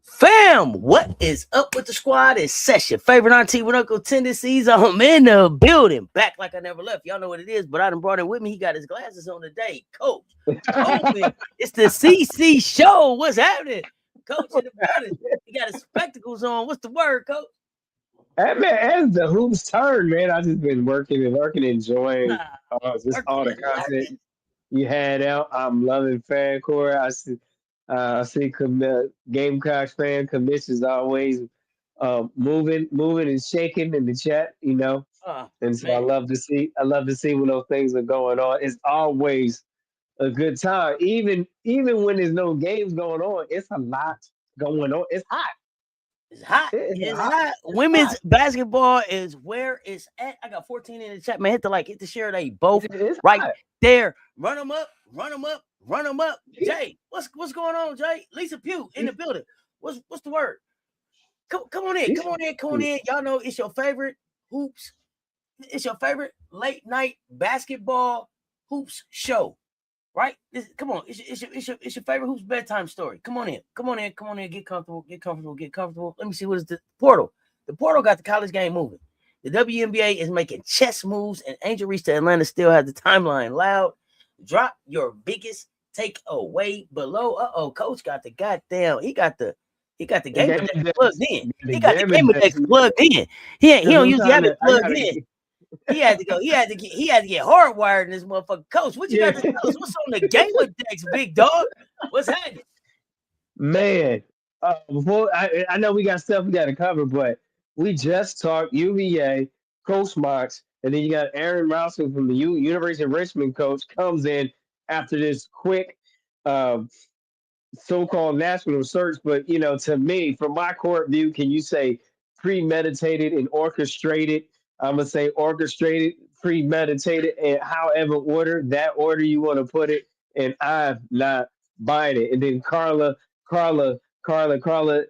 Fam, what is up with the squad? It's Session. Favorite auntie with Uncle Tendencies. I'm in the building. Back like I never left. Y'all know what it is, but I done brought him with me. He got his glasses on today. Coach Coleman. It's the CC show. What's happening? Coach in the building. He got his spectacles on. What's the word, Coach? Man, as the hoops turn, man, I just been working and working, enjoying just all the content you had out. I'm loving fan core. I see Gamecocks fan commissions always moving and shaking in the chat, and so I Man. love to see when those things are going on. It's always a good time, even when there's no games going on. It's a lot going on. It's hot. It's hot. It's It's hot. hot. It's Women's hot. basketball is where it's at. I got 14 in the chat, man. Hit the share. They both It's right hot. there. Run them up. Run them up. Run them up. Jay, what's going on, Jay? Lisa Pugh in the building. What's the word? Come on in. Come on in. Come on in. Y'all know it's your favorite hoops. It's your favorite late night basketball hoops show. Right? Come on. It's your favorite hoops bedtime story. Come on in. Come on in. Come on in. Get comfortable. Get comfortable. Get comfortable. Let me see what is the portal. The portal got the college game moving. The WNBA is making chess moves, and Angel Reese to Atlanta still has the timeline loud. Drop your biggest takeaway below. Coach got the goddamn. He got the game index plugged in. He got the game index plugged in. He don't usually have it plugged in. He had to go. He had to get hardwired in this motherfucker. Coach, what you got to tell us? What's on the game index, big dog? What's happening? Man, before I know we got stuff we got to cover, but we just talked UVA, Coach Mox, and then you got Aaron Rouser from the University of Richmond coach comes in after this quick um, so-called national search. But to me, from my court view, can you say premeditated and orchestrated? I'm gonna say orchestrated, premeditated, and however order you want to put it. And I'm not buying it. And then Carla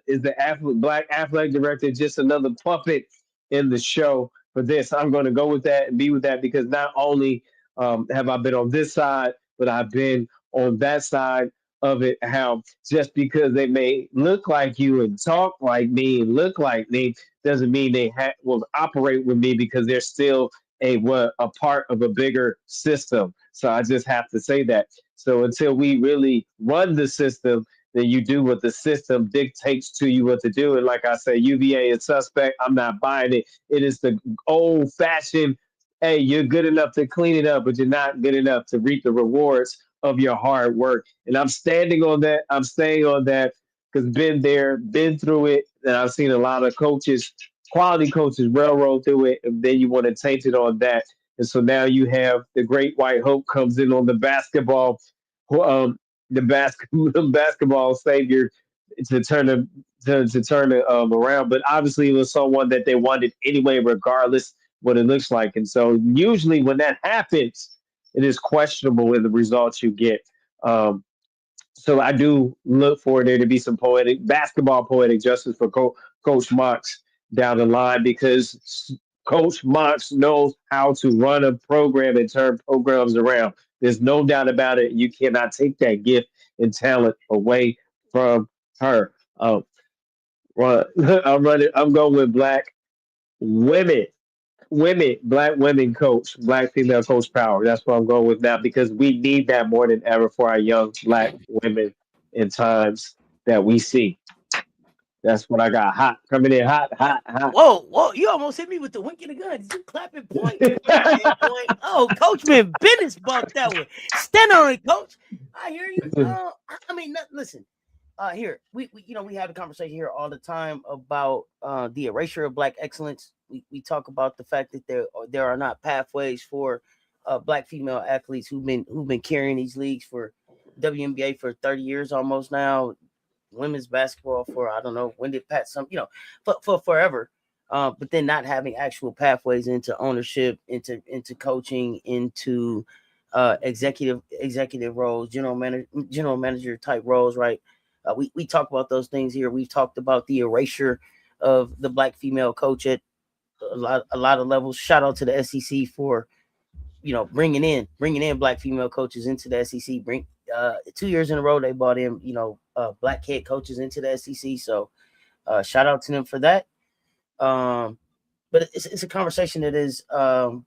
is the black athletic director, just another puppet in the show for this. I'm going to go with that and be with that because not only have I been on this side, but I've been on that side of it. How just because they may look like you and talk like me and look like me doesn't mean they will operate with me because they're still a part of a bigger system. So I just have to say that. So until we really run the system, then you do what the system dictates to you what to do. And like I said, UVA is suspect. I'm not buying it. It is the old fashioned, hey, you're good enough to clean it up, but you're not good enough to reap the rewards of your hard work. And I'm standing on that. I'm staying on that because been there, been through it, and I've seen a lot of coaches, quality coaches, railroad through it, and then you want to taint it on that. And so now you have the great white hope comes in on the basketball, the basketball savior to turn it around. But obviously, it was someone that they wanted anyway, regardless what it looks like. And so usually when that happens, it is questionable in the results you get. Um, so I do look for there to be some poetic justice for Coach Mox down the line because Coach Mox knows how to run a program and turn programs around. There's no doubt about it. You cannot take that gift and talent away from her. I'm going with black women black women coach, black female coach power. That's what I'm going with now because we need that more than ever for our young black women in times that we see. That's what I got. Hot coming in, hot, hot, hot. Whoa, whoa! You almost hit me with the wink of the gun. Did you clap and point? Point. Oh, Coach been business about that one. Stand on it, Coach. I hear you. I mean, listen. Here we have a conversation here all the time about the erasure of Black excellence. We talk about the fact that there are not pathways for Black female athletes who've been carrying these leagues for WNBA for 30 years almost now. Women's basketball for I don't know when did Pat for forever, but then not having actual pathways into ownership, into coaching, into executive roles, general manager type roles, right? We talk about those things here. We've talked about the erasure of the Black female coach at a lot of levels. Shout out to the SEC for bringing in Black female coaches into the SEC. 2 years in a row they brought in Black head coaches into the SEC. So shout out to them for that. But it's a conversation that is an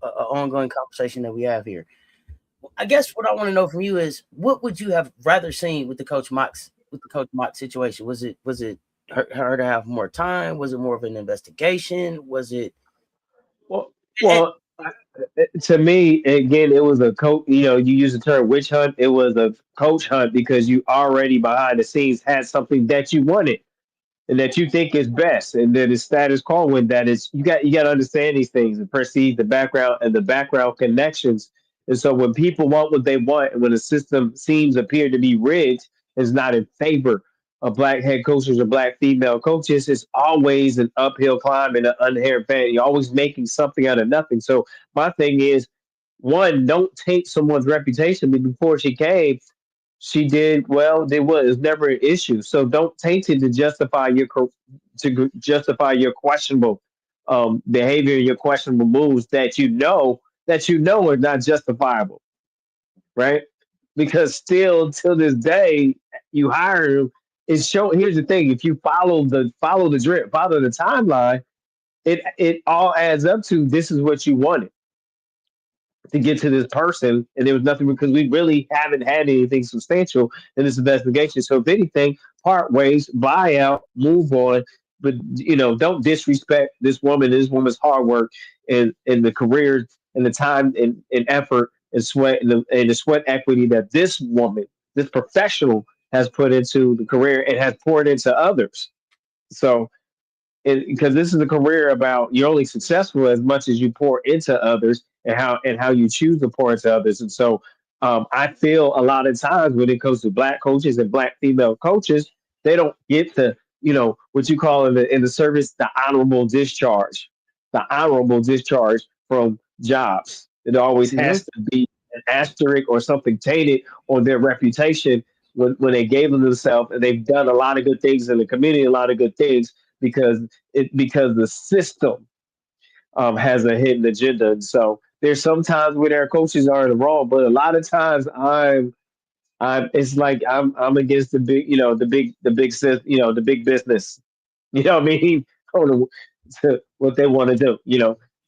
ongoing conversation that we have here. I guess what I want to know from you is what would you have rather seen with the Coach Mott situation? Was it her to have more time? Was it more of an investigation? Was it well, to me, again, it was a coach. You use the term witch hunt. It was a coach hunt because you already behind the scenes had something that you wanted and that you think is best, and that is status quo. When that is, you got to understand these things and perceive the background and the background connections. And so, when people want what they want, and when the system seems appear to be rigged, is not in favor of Black head coaches or Black female coaches, it's always an uphill climb and an inherent fan. You're always making something out of nothing. So, my thing is, one, don't take someone's reputation. Before she came, she did well. It was never an issue. So don't taint it to justify your questionable behavior, your questionable moves that you know are not justifiable, right? Because still till this day, you hire him. It's show. Here's the thing: if you follow the drip, follow the timeline, it all adds up to this is what you wanted to get to this person, and there was nothing because we really haven't had anything substantial in this investigation. So, if anything, part ways, buy out, move on, but don't disrespect this woman, this woman's hard work and the careers and the time and effort and sweat and the sweat equity that this woman, this professional, has put into the career and has poured into others. So because this is a career about you're only successful as much as you pour into others and how you choose to pour into others. And so I feel a lot of times when it comes to Black coaches and Black female coaches, they don't get the what you call in the service the honorable discharge from jobs. It always Mhm. has to be an asterisk or something tainted on their reputation when they gave them themselves, and they've done a lot of good things in the community, a lot of good things because the system has a hidden agenda. And so there's sometimes where their coaches are in the wrong, but a lot of times I'm it's like I'm against the big the big business. You know what I mean? On what they want to do.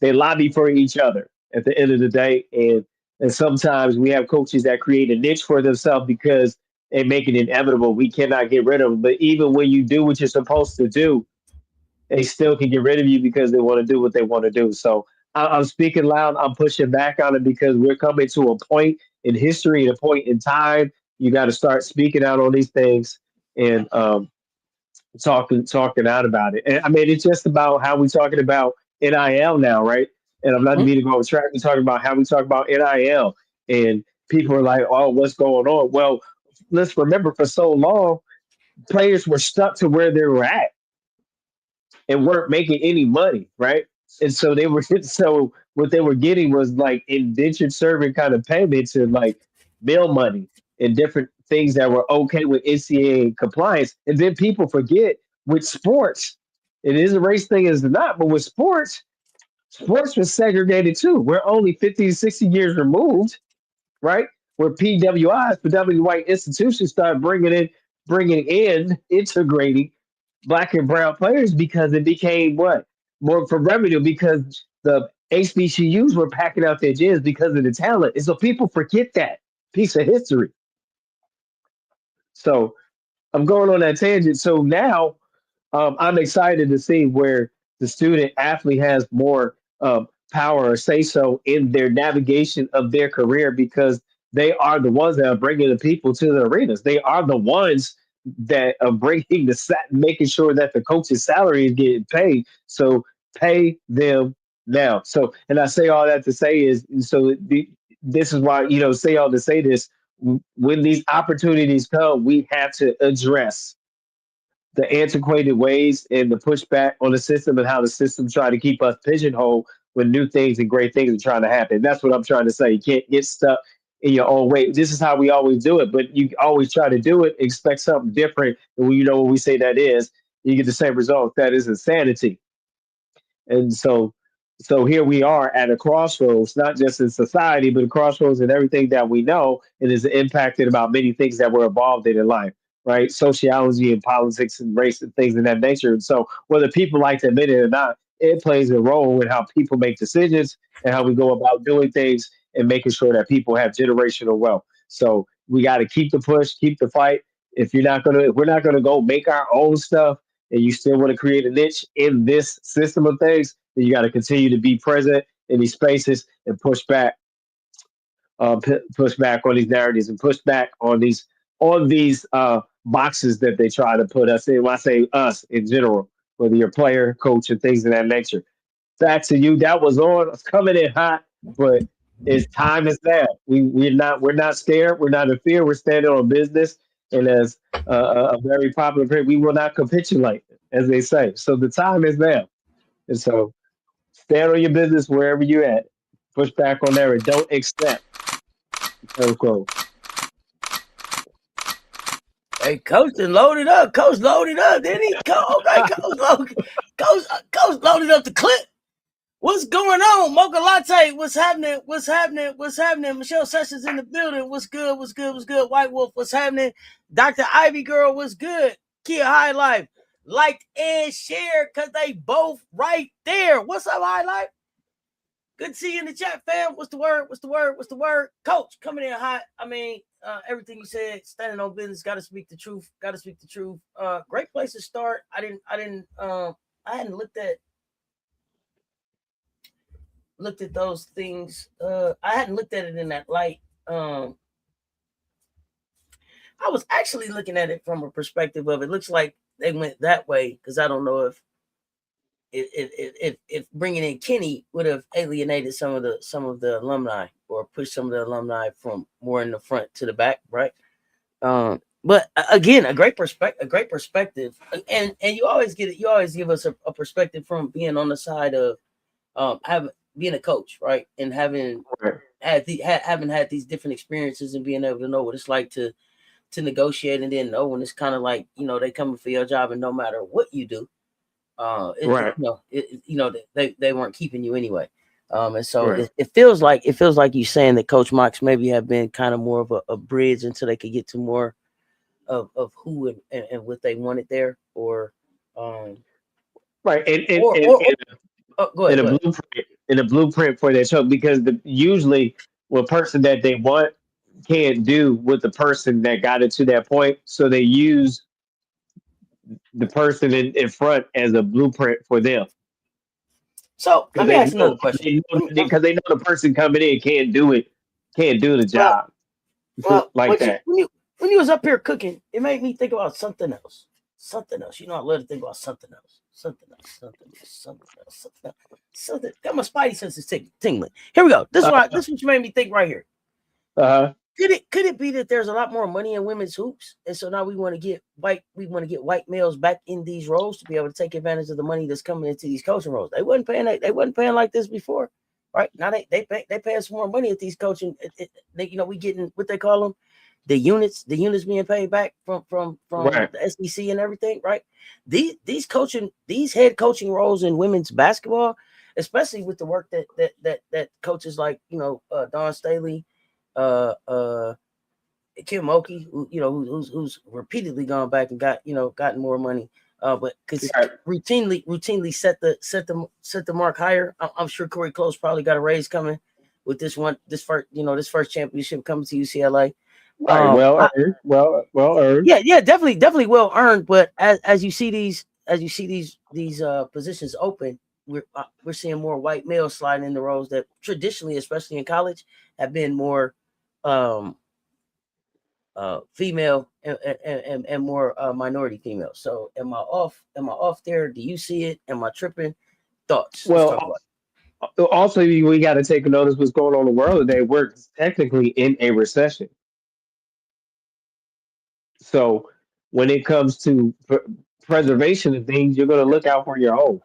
They lobby for each other at the end of the day, and sometimes we have coaches that create a niche for themselves because they make it inevitable. We cannot get rid of them. But even when you do what you're supposed to do, they still can get rid of you because they want to do what they want to do. So I'm speaking loud. I'm pushing back on it because we're coming to a point in history and a point in time. You got to start speaking out on these things and talking out about it. And I mean, it's just about how we talking about NIL now, right? And I'm not Mhm. meaning to go off track. We're talking about how we talk about NIL, and people are like, "Oh, what's going on?" Well, let's remember, for so long, players were stuck to where they were at and weren't making any money, right? And so they were so what they were getting was like indentured servant kind of payments and like bill money and different things that were okay with NCAA compliance. And then people forget with sports, it is a race thing as not, but with sports was segregated too. We're only 50 to 60 years removed, right? Where PWIs, predominantly white institutions, started integrating Black and brown players because it became what more for revenue because the HBCUs were packing out their gyms because of the talent, and so people forget that piece of history. So I'm going on that tangent. So now I'm excited to see where the student athlete has more power or say so in their navigation of their career because they are the ones that are bringing the people to the arenas. They are the ones that are bringing making sure that the coach's salary is getting paid. So pay them now. So, and I say all that to say is this is why say all to say this. When these opportunities come, we have to address the antiquated ways and the pushback on the system and how the system try to keep us pigeonholed when new things and great things are trying to happen. That's what I'm trying to say. You can't get stuck in your own way. This is how we always do it, but you always try to do it, expect something different. And when what we say that is, you get the same result. That is insanity. And so here we are at a crossroads, not just in society, but a crossroads in everything that we know and is impacted about many things that we're involved in life, right? Sociology and politics and race and things of that nature. And so whether people like to admit it or not, it plays a role in how people make decisions and how we go about doing things and making sure that people have generational wealth. So we got to keep the push, keep the fight. If we're not gonna go make our own stuff, and you still want to create a niche in this system of things, then you got to continue to be present in these spaces and push back on these narratives and push back on these boxes that they try to put us in. When I say us in general, whether you're a player, coach, and things of that nature. Back to you. That was on. It's coming in hot, but it's time is now. We're not scared. We're not in fear. We're standing on business, and as a very popular print, we will not capitulate, as they say. So the time is now, and so stand on your business wherever you're at. Push back on there and don't accept. Unquote. Hey, coach done loaded up. Coach loaded up, didn't he? Okay, coach loaded up the clip. What's going on? Mocha Latte, what's happening? What's happening? What's happening? Michelle Sessions in the building. What's good? What's good? What's good? White Wolf, what's happening? Dr. Ivy Girl, what's good? Kia High Life, like and share because they both right there. What's up, High Life? Good to see you in the chat, fam. What's the word? What's the word? What's the word? Coach, coming in hot. I mean, everything you said, standing on business, gotta speak the truth. Gotta speak the truth. Great place to start. I hadn't looked at those things. I hadn't looked at it in that light. I was actually looking at it from a perspective of it looks like they went that way because I don't know if bringing in Kenny would have alienated some of the alumni or pushed some of the alumni from more in the front to the back, right? But again, a great perspective, and you always get it. You always give us a perspective from being on the side of being a coach, right, and having had these different experiences and being able to know what it's like to negotiate, and then know when it's kind of like they coming for your job, and no matter what you do, they weren't keeping you anyway. And so it feels like you saying that Coach Mox maybe have been kind of more of a bridge until they could get to more of who and what they wanted there, or right, go ahead. In a blueprint for their show, because usually what person that they want can't do with the person that got it to that point, so they use the person in front as a blueprint for them. So let me ask another question. Because they know the person coming in can't do the job. Well, like that. When you was up here cooking, it made me think about something else. Something else. I love to think about something else. Something. Got my spidey senses tingling. Here we go. This is what you made me think right here. Could it be that there's a lot more money in women's hoops, and so now we want to get white males back in these roles to be able to take advantage of the money that's coming into these coaching roles? They wasn't paying like this before, right? Now they paying some more money at these coaching. We getting what they call them, the units being paid back from the SEC and everything, right? These head coaching roles in women's basketball, especially with the work that coaches like Dawn Staley, Kim Mulkey, who's repeatedly gone back and gotten more money, but because routinely set the mark higher. I'm sure Corey Close probably got a raise coming with this first championship coming to UCLA. Right. Well earned. Well earned. Yeah, definitely well earned. But as you see these positions open, we're seeing more white males sliding in the roles that traditionally, especially in college, have been more female and more minority females. So am I off there? Do you see it? Am I tripping? Thoughts? Let's talk Well, about it. also we got to take a notice what's going on in the world today. We're technically in a recession. So when it comes to preservation of things, you're going to look out for your own.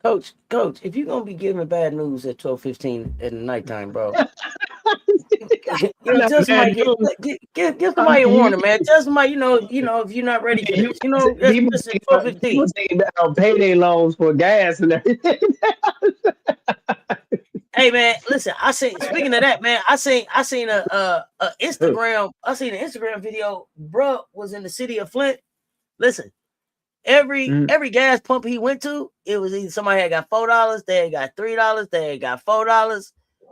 Coach, if you're gonna be giving bad news at 12:15 at the nighttime, bro, Not tell somebody bad news. give I somebody a mean, warning, man. Tell somebody, if you're not ready for this, listen, 12:15. people taking down payday loans for gas and everything. Hey man, listen, speaking of that, man, I seen a Instagram video. Bruh was in the city of Flint. Listen, every gas pump he went to, it was either somebody had got $4, they had got $3, they had got $4,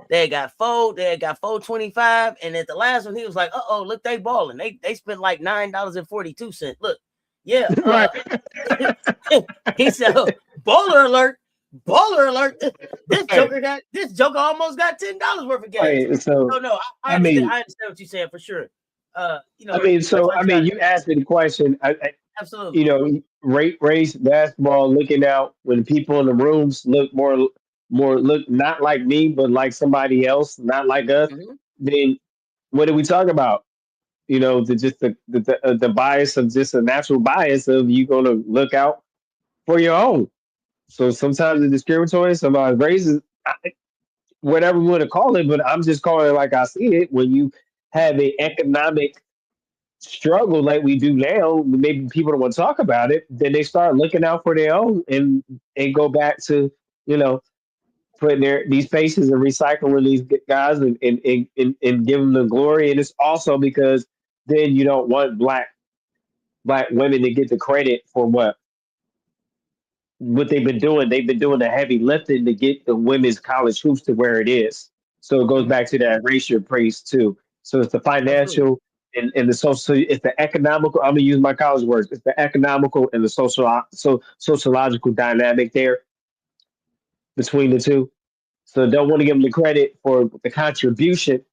they had got $4.25, and at the last one he was like, look, they balling. They spent like $9.42. Look, yeah, Right. he said, baller alert. This joker almost got $10 worth of gas. Right, so no, I understand what you're saying for sure. You asked me the question. Absolutely. Race basketball, looking out when people in the rooms look more look not like me, but like somebody else, not like us. Mhm. Then what do we talk about? The bias of just a natural bias of you going to look out for your own. So sometimes it's discriminatory, sometimes racist, whatever we want to call it, but I'm just calling it like I see it. When you have an economic struggle like we do now, maybe people don't want to talk about it, then they start looking out for their own and go back to, putting these faces and recycling these guys and give them the glory. And it's also because then you don't want black women to get the credit for what they've been doing. They've been doing the heavy lifting to get the women's college hoops to where it is. So it goes back to that racial praise too. So it's the financial and the social. So it's the economical. I'm gonna use my college words. It's the economical and the sociological dynamic there between the two. So don't want to give them the credit for the contribution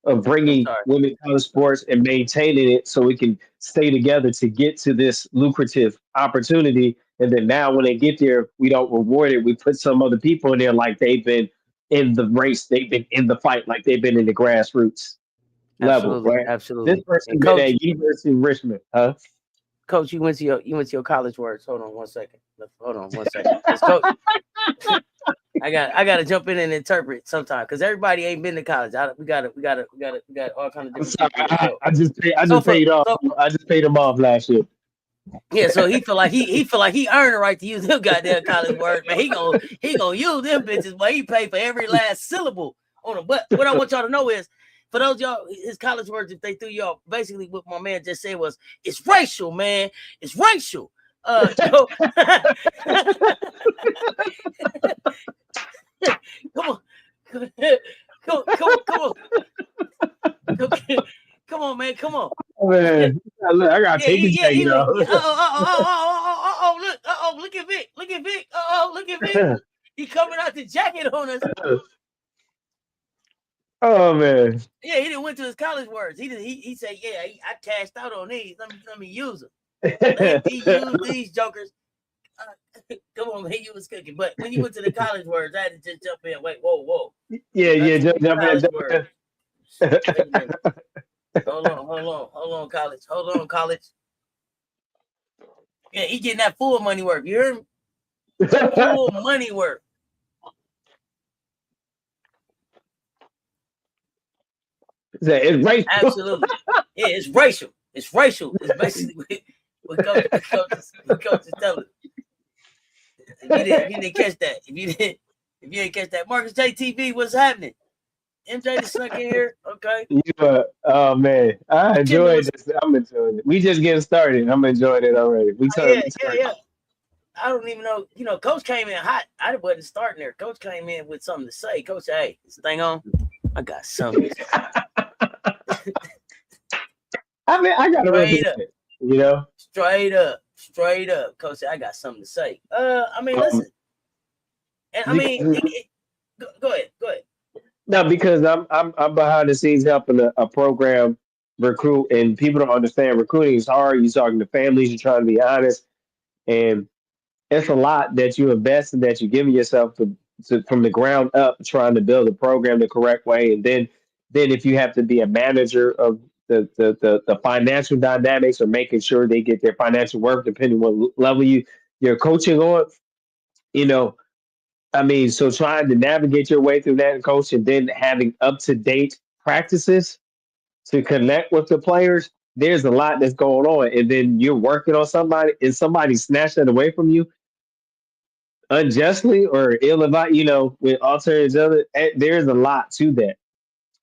of bringing women college sports and maintaining it so we can stay together to get to this lucrative opportunity. And then now when they get there, we don't reward it. We put some other people in there like they've been in the race, they've been in the fight, like they've been in the grassroots level, right? Absolutely. This person been at University of Richmond, huh? Coach, you went to your college words. Hold on one second. Coach, I got to jump in and interpret sometime because everybody ain't been to college. We got all kind of different. I just paid off. I just paid him off last year. Yeah, so he feel like he earned the right to use them goddamn college words, man. He gonna use them bitches, but he paid for every last syllable on them. But what I want y'all to know is, for those y'all, his college words, if they threw y'all, basically what my man just said was, it's racial, man. It's racial. Come on. Come on, man. Come on. Oh, man. Look, I got taken. Look at Vic. Look at Vic. He coming out the jacket on us. Oh man. Yeah, he didn't went to his college words. He said, yeah, I cashed out on these. Let me use them. He used these jokers. Come on, man, he was cooking. But when you went to the college words, I had to just jump in. Wait, whoa. Yeah, jump in. Hold on, college. Hold on, college. Yeah, he getting that full money work. You heard me? Full money work. It's racial. Absolutely. Yeah, it's racial. It's racial. It's basically what coach is telling. If you didn't catch that, if you didn't catch that, Marcus JTV, what's happening? MJ just snuck in here. Okay. Oh man, I enjoyed this. I'm enjoying it. We just getting started. I'm enjoying it already. Yeah. I don't even know. Coach came in hot. I wasn't starting there. Coach came in with something to say. Coach said, hey, this thing on? I got something. I mean, I gotta Straight represent up, it. You know. straight up, Coach. I got something to say. I mean, Um, listen, and I mean, because go ahead, go ahead. no, because I'm behind the scenes helping a program recruit, and people don't understand recruiting is hard. You're talking to families, you're trying to be honest, and it's a lot that you invest in that you're giving yourself from the ground up, trying to build a program the correct way, and then if you have to be a manager of the financial dynamics or making sure they get their financial work, depending what level you're coaching on, you know, I mean, so trying to navigate your way through that, coach, and then having up to date practices to connect with the players. There's a lot that's going on, and then you're working on somebody, and somebody snatched that away from you unjustly or ill advised. With alternatives, there's a lot to that.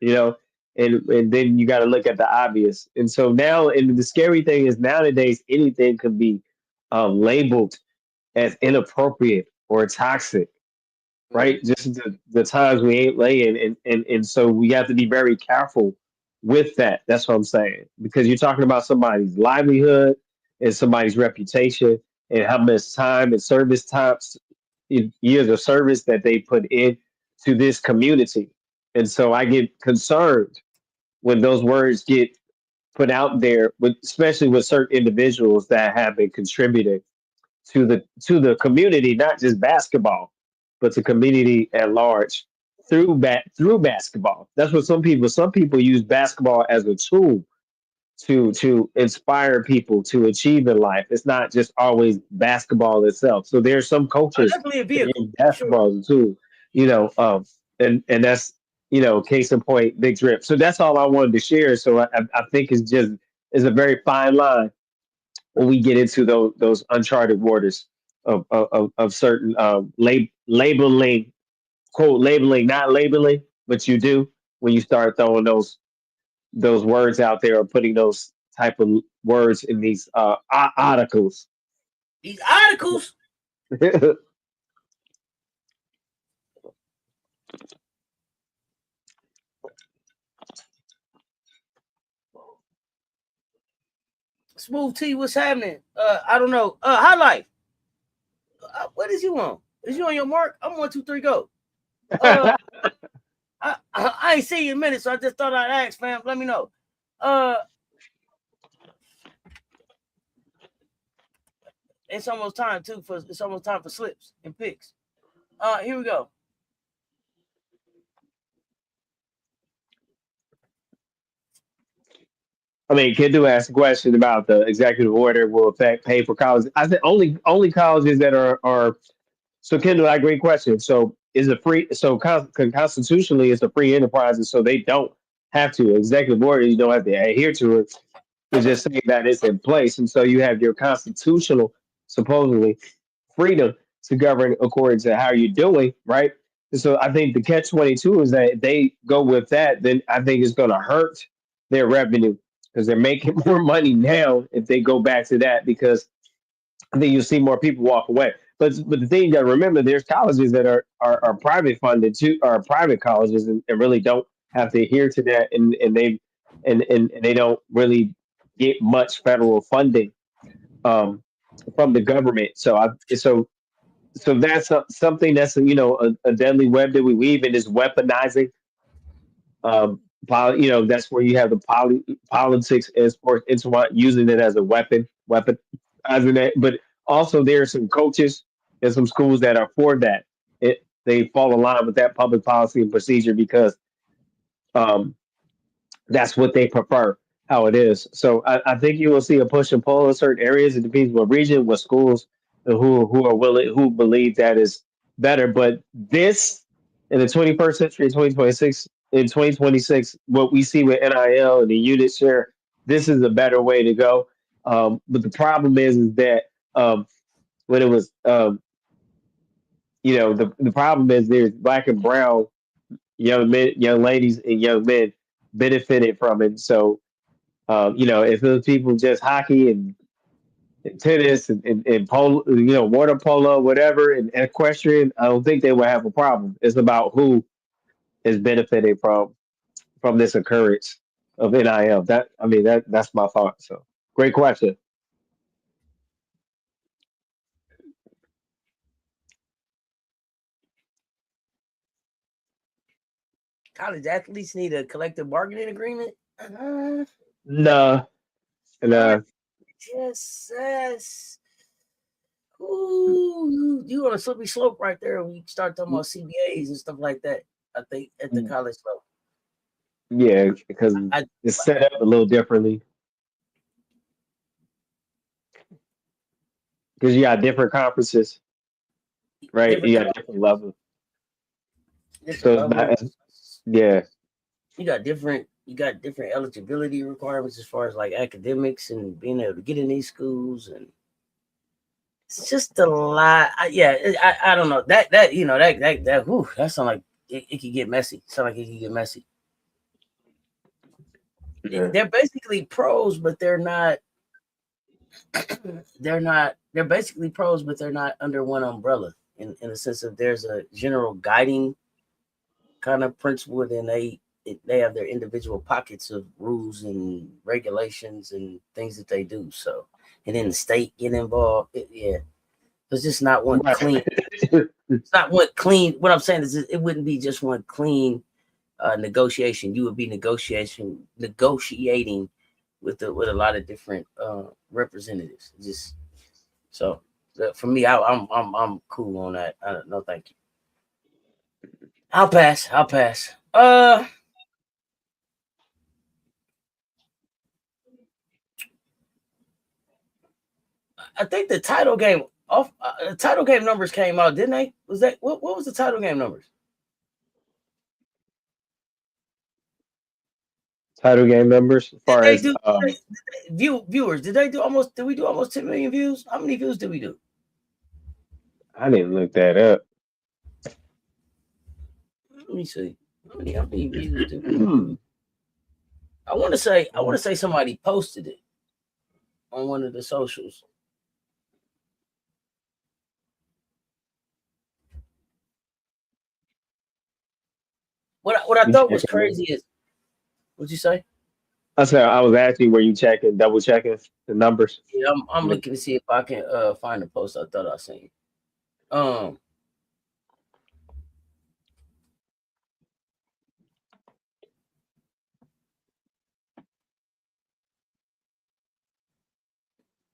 You know, and then you got to look at the obvious. And so now, and the scary thing is nowadays anything could be labeled as inappropriate or toxic, Hmm. right? Just the times we ain't laying, and so we have to be very careful with that. That's what I'm saying, because you're talking about somebody's livelihood and somebody's reputation and how much time and service times, years of service that they put in to this community. And so I get concerned when those words get put out there, especially with certain individuals that have been contributing to the community, not just basketball, but the community at large through basketball. That's what some people use basketball as a tool to inspire people to achieve in life. It's not just always basketball itself. So there's some coaches Definitely a that vehicle use for sure. basketball as a tool, you know, and that's case in point, Big Drip. So that's all I wanted to share. So I think it's just is a very fine line when we get into those uncharted waters of certain labeling, quote labeling, not labeling, but you do when you start throwing those words out there or putting those type of words in these articles. These articles. Smooth T, what's happening? I don't know. High Life. What is you on? Is you on your mark? I'm 1, 2, 3, go. Uh, I ain't seen you in a minute, so I just thought I'd ask, fam. Let me know. Uh, it's almost time too for it's almost time for slips and picks. Here we go. I mean, Kiddo asked a question about the executive order will affect pay for colleges. I said only colleges that are. So Kendall, that great question. So is it free? So constitutionally, it's a free enterprise, and so they don't have to executive order. You don't have to adhere to it. It's just saying that it's in place, and so you have your constitutional, supposedly, freedom to govern according to how you're doing, right? And so I think the catch-22 is that if they go with that, then I think it's going to hurt their revenue because they're making more money now if they go back to that because I think you'll see more people walk away. But the thing you got to remember, there's colleges that are private funded too, or private colleges, and really don't have to adhere to that, and they don't really get much federal funding um, from the government. So that's something that's a deadly web that we weave and is weaponizing. That's where you have the politics and sports using it as a weaponizing it. But also, there are some coaches and some schools that are for that. They fall in line with that public policy and procedure because um, that's what they prefer, how it is. So I think you will see a push and pull in certain areas. It depends what region, what schools, and who are willing, who believe that is better. But this in the 21st century, 2026, in 2026, what we see with NIL and the unit share, this is a better way to go. But the problem is that when it was, the problem is there's black and brown young men, young ladies, and young men benefited from it. So if it was people just hockey and tennis and polo, water polo, whatever, and equestrian, I don't think they would have a problem. It's about who is benefiting from this occurrence. of NIL? That's my thought. So great question. College athletes need a collective bargaining agreement. No, and I just says, ooh, you on a slippery slope right there when you start talking about CBAs and stuff like that. I think at the college level. yeah, because I it's set up a little differently. Because you got different conferences, right? different You got different levels, different so it's not. levels. Yeah, You got different eligibility requirements as far as like academics and being able to get in these schools, and it's just a lot. I don't know that whew, that sound like it could get messy. Sound like it could get messy. yeah. They're basically pros, but they're not. They're basically pros, but they're not under one umbrella. In the sense of there's a general guiding kind of principle, and then they have their individual pockets of rules and regulations and things that they do. So, and then the state get involved. Yeah, it's just not one Right. clean. It's not one clean. What I'm saying is, it wouldn't be just one clean negotiation. You would be negotiating with a lot of different representatives. Just so for me, I'm cool on that. No, thank you. I'll pass. I'll pass. I think the title game numbers came out, didn't they? Was that what was the title game numbers? Title game numbers as Did far they as do viewers? Did we do almost 10 million views? How many views did we do? I didn't look that up. Let me see. How many views did we do? I want to say somebody posted it on one of the socials. What I You thought was checking crazy is, what'd you say? I said I was asking, were you checking, double checking the numbers? Yeah, I'm looking to see if I can find a post I thought I seen. Um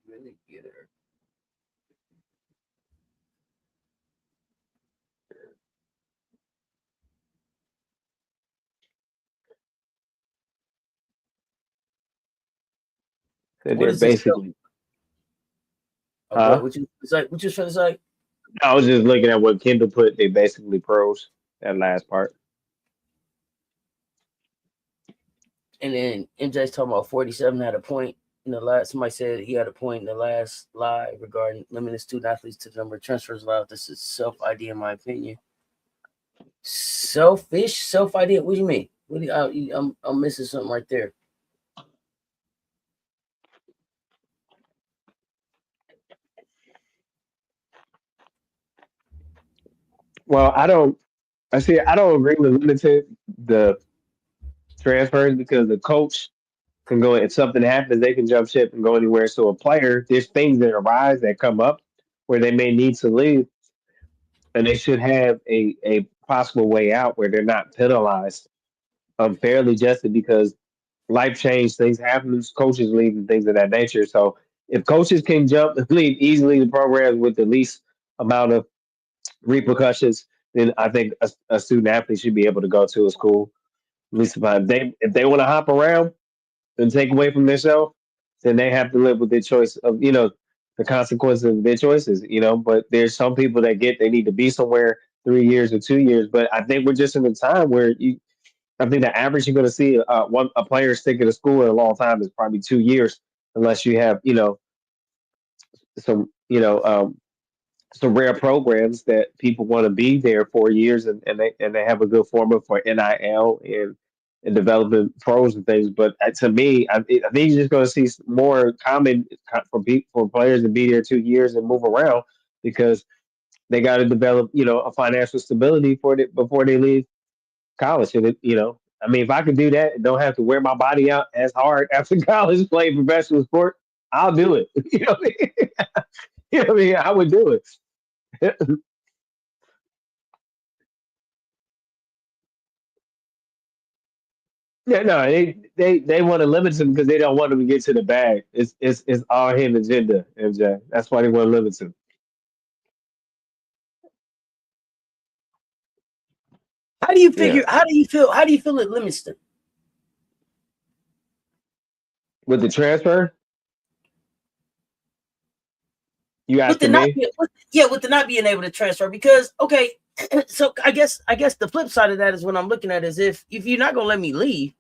really get her. That What they're is this show? basically, Oh, go ahead. huh? What you say? What you trying to say? I was just looking at what Kendall put. They basically pros. That last part. And then MJ's talking about 47 had a point in the last. Somebody said he had a point in the last live regarding limiting student athletes to the number of transfers allowed. This is self ID, in my opinion. Selfish, self ID. What do you mean? What do I'm missing something right there. Well, I don't. I see. I don't agree with limited the transfers because the coach can go. If something happens, they can jump ship and go anywhere. So a player, there's things that arise that come up where they may need to leave, and they should have a possible way out where they're not penalized unfairly just because life change, things happen, coaches leave and things of that nature. So if coaches can jump and leave easily the programs with the least amount of repercussions, then I think a student athlete should be able to go to a school. At least if they want to hop around and take away from themselves, then they have to live with their choice of the consequences of their choices. But there's some people that get they need to be somewhere 3 years or 2 years. But I think we're just in a time where I think the average you're going to see a player stick at a school in a long time is probably 2 years, unless you have some some rare programs that people want to be there 4 years and they have a good formula for NIL and developing pros and things. But to me, I think you're just going to see more common for people for players to be there 2 years and move around because they got to develop a financial stability for it before they leave college and I mean, if I could do that and don't have to wear my body out as hard after college playing professional sport, I'll do it. You know what I mean? You know what I mean? I would do it. Yeah, no, they want to limit him because they don't want him to get to the bag. It's all him agenda, MJ. That's why they want to limit him. How do you Yeah, figure? How do you feel? How do you feel it limits them? with the transfer, you With the asking not me? yeah, with the not being able to transfer, because okay, so I guess the flip side of that is what I'm looking at is if you're not gonna let me leave,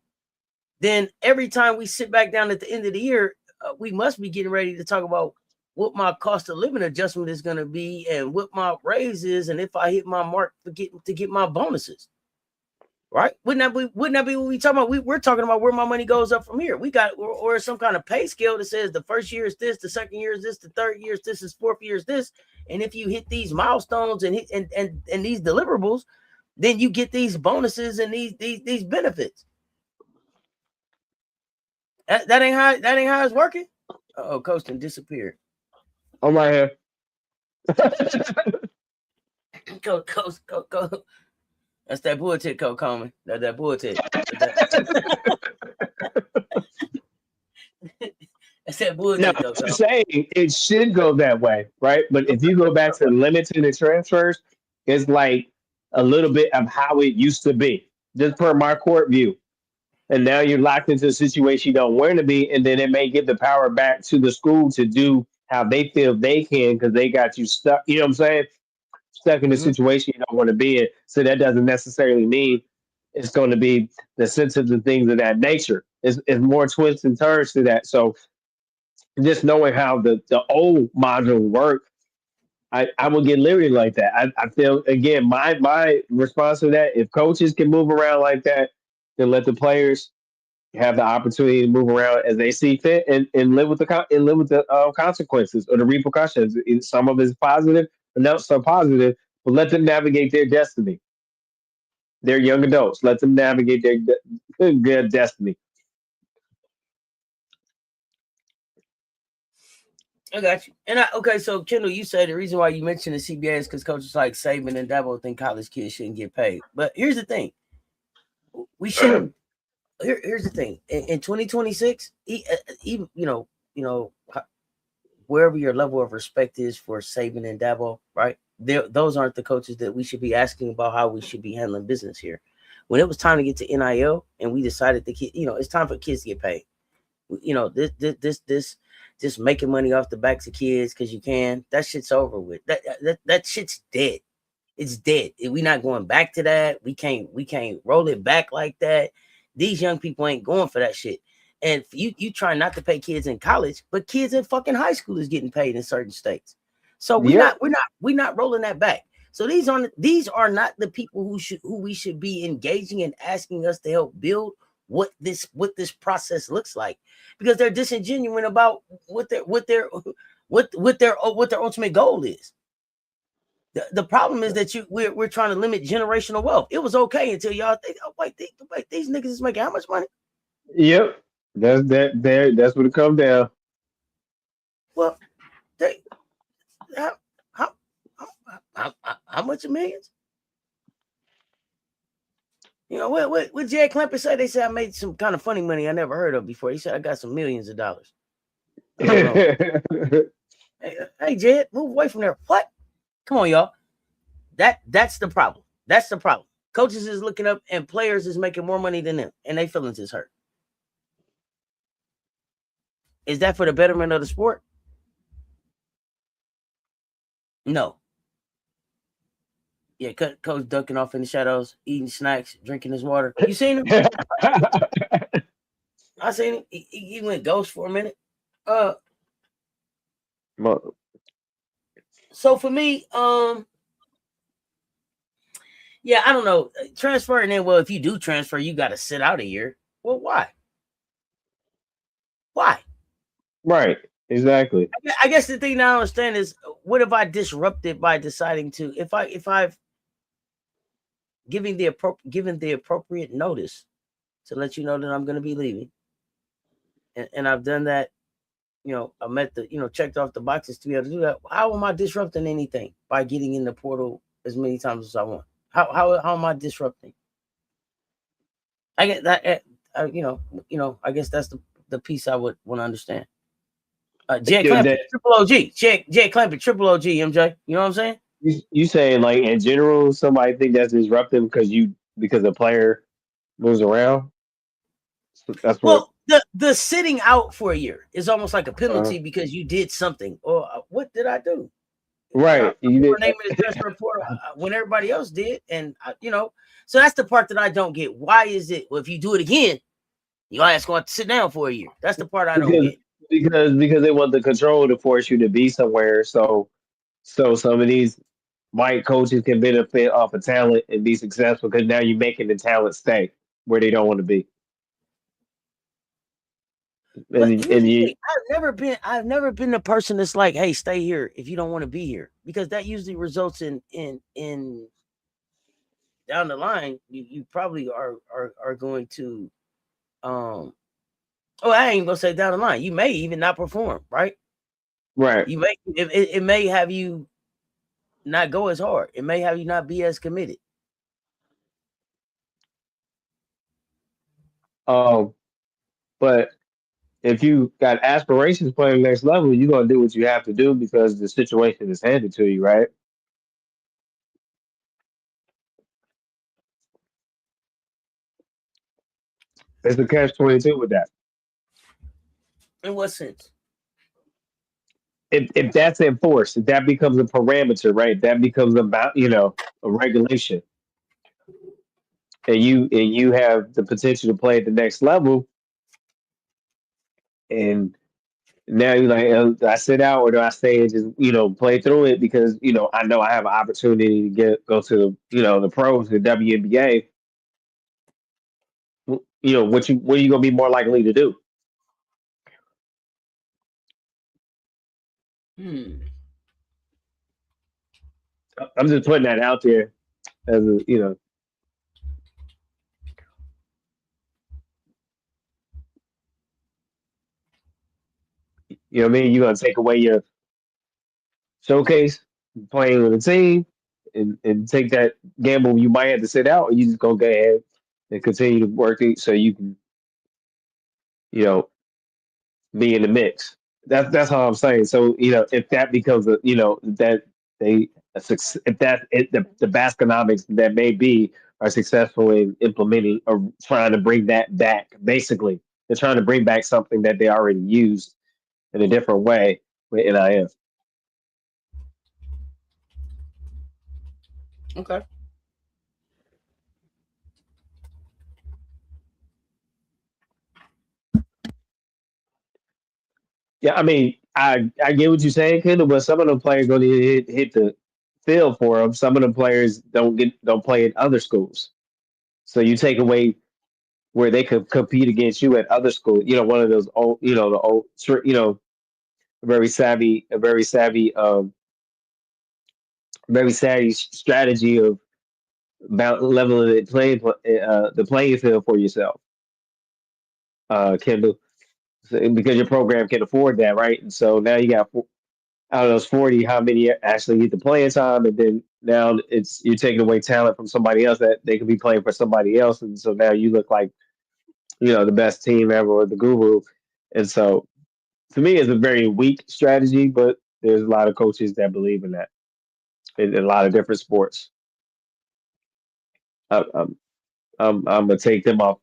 then every time we sit back down at the end of the year, we must be getting ready to talk about what my cost of living adjustment is going to be and what my raise is, and if I hit my mark to get my bonuses. Right? Wouldn't that be what we talking about? We're talking about where my money goes up from here. We got or some kind of pay scale that says the first year is this, the second year is this, the third year is this, is fourth year is this. And if you hit these milestones and hit and these deliverables, then you get these bonuses and these benefits. That ain't how it's working. Oh, Coasting disappeared. I'm right here. Go. That's that bullshit, Coleman. That bullshit. That's that No, bullshit, I'm Coleman. saying it should go that way, right? But if you go back to limiting the transfers, it's like a little bit of how it used to be, just per my court view. And now you're locked into a situation you don't want to be, and then it may give the power back to the school to do how they feel they can because they got you stuck. You know what I'm saying? Stuck in a Mm-hmm. situation you don't want to be in. So that doesn't necessarily mean it's going to be the sensitive and things of that nature. It's more twists and turns to that. So just knowing how the old module worked, I would get liberty like that. I feel again my response to that, if coaches can move around like that, then let the players have the opportunity to move around as they see fit and live with the consequences or the repercussions. Some of it is positive and not so positive, but let them navigate their destiny. They're young adults. Let them navigate their destiny. I got you. And okay, so Kendall, you said the reason why you mentioned the CBA is because coaches like Saban and Dabo think college kids shouldn't get paid. But here's the thing: we shouldn't. Here's the thing: in 2026, even wherever your level of respect is for Saban and Dabo, right? Those aren't the coaches that we should be asking about how we should be handling business here. When it was time to get to NIL, and we decided it's time for kids to get paid. This just making money off the backs of kids because you can. That shit's over with. That shit's dead. It's dead. We're not going back to that. We can't roll it back like that. These young people ain't going for that shit. And you try not to pay kids in college, but kids in fucking high school is getting paid in certain states. So we're Yep. not rolling that back. So these are not the people who we should be engaging and asking us to help build what this process looks like, because they're disingenuous about what their ultimate goal is. The problem is that we're trying to limit generational wealth. It was okay until y'all think, oh wait, these niggas is making how much money? Yep. That's that. There. That's what it comes down. Well, they how how how much of millions? What Jay Clamper said? They said I made some kind of funny money I never heard of before. He said I got some millions of dollars. Hold on. Hey, Jed, move away from there. What? Come on, y'all. That's the problem. That's the problem. Coaches is looking up and players is making more money than them, and they feelings is hurt. Is that for the betterment of the sport? No. Yeah, Coach ducking off in the shadows, eating snacks, drinking his water. You seen him? I seen him. He went ghost for a minute. So for me, yeah, I don't know. Transferring in, well, if you do transfer, you got to sit out a year. Well, why? Why? Right. Exactly. I guess the thing I don't understand is, what have I disrupted by deciding to, if I've given the appropriate notice, to let you know that I'm going to be leaving, and I've done that. I met checked off the boxes to be able to do that. How am I disrupting anything by getting in the portal as many times as I want? How am I disrupting? I get that. I guess that's the piece I would want to understand. Jay Clampett, Triple OG. Jay Clampett, Triple OG, MJ. You know what I'm saying? You saying like in general, somebody think that's disruptive because the player moves around? That's what. Well, the sitting out for a year is almost like a penalty because you did something. Or what did I do? Right. You did. Name in the transfer portal when everybody else did, and so that's the part that I don't get. Why is it? Well, if you do it again, your ass going to sit down for a year. That's the part I don't get. Because they want the control to force you to be somewhere. So some of these white coaches can benefit off of talent and be successful because now you're making the talent stay where they don't want to be. I've never been the person that's like, hey, stay here if you don't want to be here, because that usually results in down the line you probably are going to I ain't gonna say down the line, you may even not perform, right? You may it may have you not go as hard. It may have you not be as committed. But if you got aspirations playing next level, you're gonna do what you have to do because the situation is handed to you, right? It's the catch-22 with that. In what sense? If that's enforced, if that becomes a parameter, right? That becomes about a regulation, and you have the potential to play at the next level, and now you're like, do I sit out or do I stay and just play through it because I know I have an opportunity to go to the pros, the WNBA. What are you gonna be more likely to do? I'm just putting that out there as what I mean. You're gonna take away your showcase playing with a team and take that gamble. You might have to sit out, or you just go ahead and continue to work it so you can you know be in the mix. That's how I'm saying. So if that becomes that they if the Basconomics that may be are successful in implementing or trying to bring that back. Basically, they're trying to bring back something that they already used in a different way with NIL. Okay. Yeah, I mean, I get what you're saying, Kendall, but some of them players going to hit the field for them. Some of the players don't play at other schools, so you take away where they could compete against you at other schools. One of those old, the old, a very savvy strategy of about leveling the playing field for yourself, Kendall, because your program can afford that, right? And so now you got out of those 40, how many actually get the playing time, and then now you're taking away talent from somebody else that they could be playing for somebody else, and so now you look like the best team ever or the guru, and so to me it's a very weak strategy, but there's a lot of coaches that believe in that in a lot of different sports. I, I'm gonna take them off,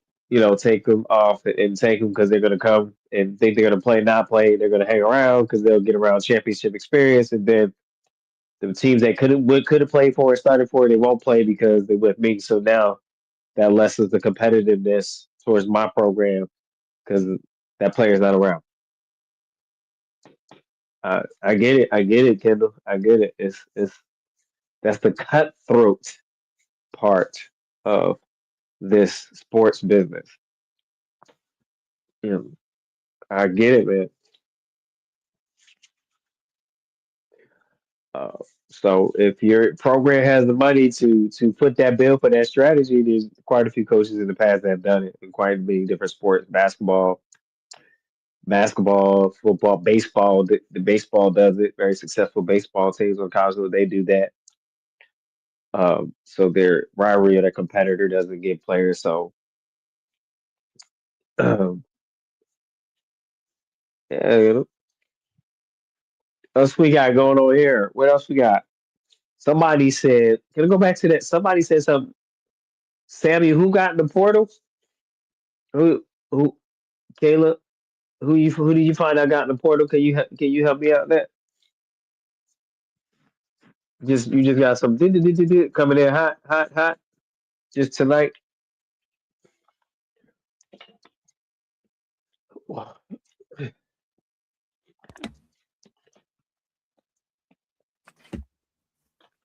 take them off and take them because they're gonna come and think they're gonna play, not play. They're gonna hang around because they'll get around championship experience, and then the teams they could have played for and started for, they won't play because they with me. So now that lessens the competitiveness towards my program because that player's not around. I get it. I get it, Kendall. I get it. It's that's the cutthroat part of this sports business. You know, I get it, man. Uh, So if your program has the money to put that bill for that strategy, there's quite a few coaches in the past that have done it in quite many different sports. Basketball, football, baseball. The baseball does it. Very successful baseball teams on college level, they do that. So their rivalry or their competitor doesn't get players. So um, yeah, what else we got going on here? What else we got? Somebody said, can I go back to that? Somebody said something. Sammy, who got in the portal? Who who Kayla? Who did you find out got in the portal? Can you help me out there? Just you just got some coming in hot just tonight.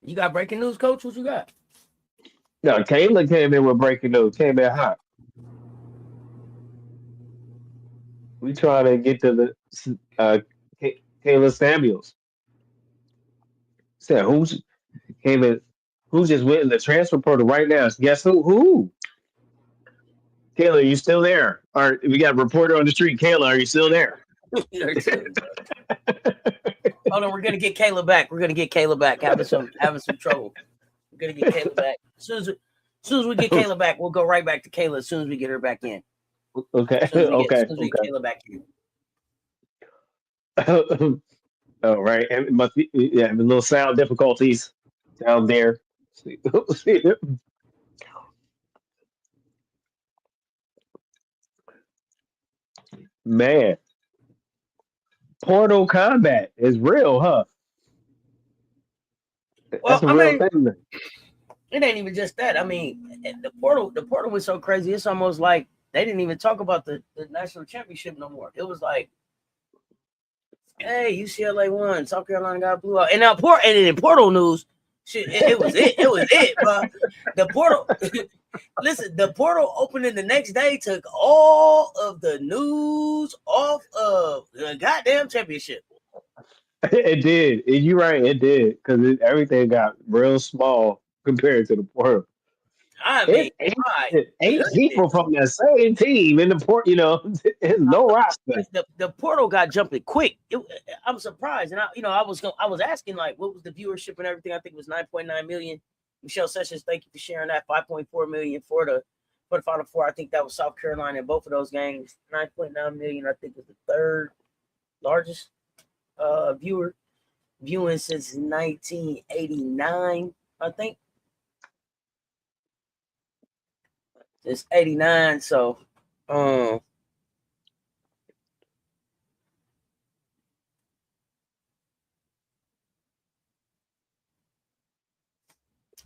You got breaking news, coach? What you got? No, Kayla came in with breaking news. Came in hot. We trying to get to the Kayla Samuels. Said who's came in? Who just went in the transfer portal right now? Guess who? Who? Kayla, are you still there? Or we got a reporter on the street. Kayla, are you still there? Hold on, we're gonna get Kayla back. We're gonna get Kayla back. Having some trouble. We're gonna get Kayla back. As soon as we get Kayla back, we'll go right back to Kayla as soon as we get her back in. Okay. As soon Okay. as we get Kayla back in. Oh, right. And it must be a little sound difficulties down there. Man, Portal Combat is real, huh? Well, That's a real thing. It ain't even just that. I mean, the portal was so crazy. It's almost like they didn't even talk about the national championship no more. It was like, hey, UCLA won, South Carolina got blew out, and now in portal news, shit, it was it, bro. The portal. Listen, the portal opening the next day took all of the news off of the goddamn championship. It did. You're right. It did because everything got real small compared to the portal. I mean, eight people from the same team in the port. There's no roster. The portal got jumping quick. I'm surprised, and I was asking like, what was the viewership and everything? I think it was 9.9 million. Michelle Sessions, thank you for sharing that. 5.4 million for the Final Four. I think that was South Carolina in both of those games. 9.9 million, I think, was the third largest viewing since 1989. I think it's 89. So,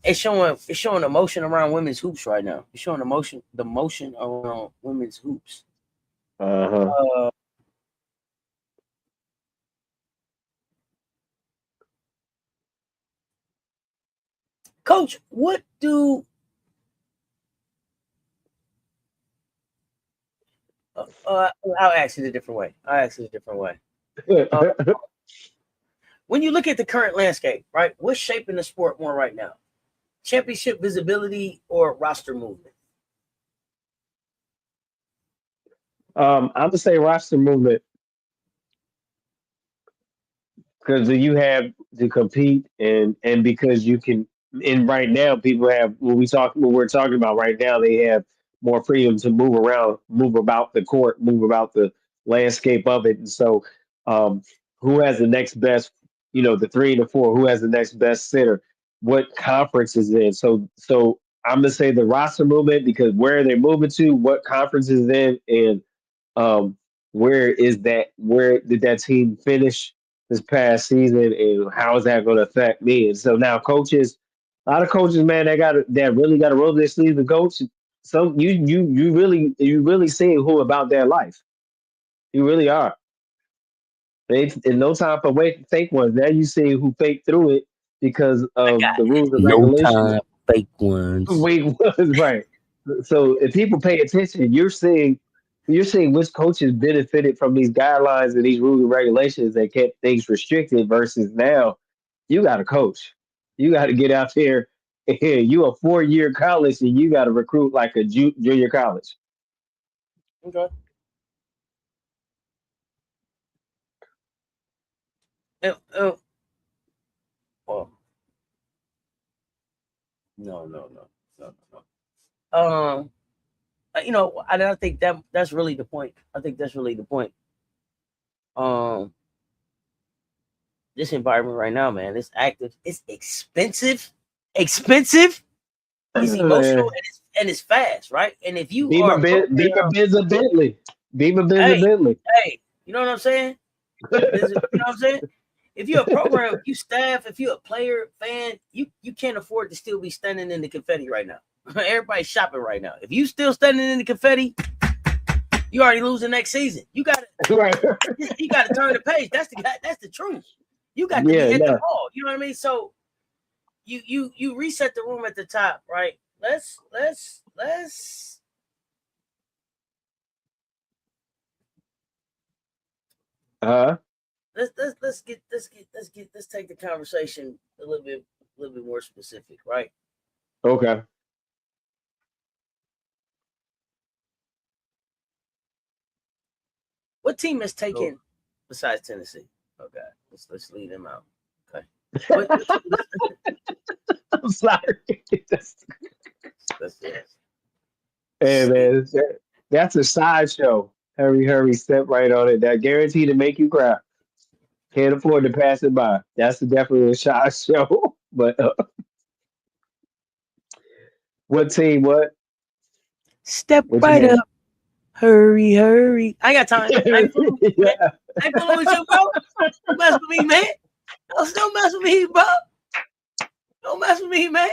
it's showing emotion around women's hoops right now. It's showing the motion around women's hoops. Coach, what do I'll ask it a different way. When you look at the current landscape, right? What's shaping the sport more right now? Championship visibility or roster movement? I'm gonna say roster movement because you have to compete and because you can. And right now, people have what we're talking about right now. They have more freedom to move around, move about the court, move about the landscape of it. And so, who has the next best? The 3 and the 4. Who has the next best center? What conference is in? So I'm gonna say the roster movement because where they're moving to, what conference is in, and um, where is that? Where did that team finish this past season, and how is that going to affect me? And so now, coaches, a lot of coaches, man, that really got to roll their sleeves to coach. So you really seeing who about their life. You really are. They in no time for fake ones. Now you see who faked through it because of the rules and regulations. No time, fake ones. Fake ones, right? So if people pay attention, you're seeing which coaches benefited from these guidelines and these rules and regulations that kept things restricted versus now You got to coach. You got to get out there. You a 4 year college and you got to recruit like a junior college. Okay. Well, no. I don't think that's really the point. I think that's really the point. Um, this environment right now, man, it's active. It's expensive. Expensive. It's emotional and it's fast, right? And if you are a Beamer program, Benz a Bentley. Beamer Benz a hey, Bentley. hey, you know what I'm saying? You know what I'm saying? If you're a program, if you staff, if you're a player, fan, you can't afford to still be standing in the confetti right now. Everybody's shopping right now. If you still standing in the confetti, you already losing next season. You gotta turn the page. That's the truth. You got to be at the ball. You know what I mean? So you reset the room at the top, right? Let's let's take the conversation a little bit more specific, right? Okay. What team has taken besides Tennessee? Okay, let's leave them out. Okay. I'm sorry. That's it. Hey man, that's a sideshow. Hurry, step right on it. That guaranteed to make you cry. Can't afford to pass it by. That's definitely a sideshow. But what team? What? Step What you right mean? up. Hurry. I got time. I ain't fooling with you, man. Yeah. I ain't fooling with you, bro. Don't mess with me, man. Don't mess with me, bro. Don't mess with me, man.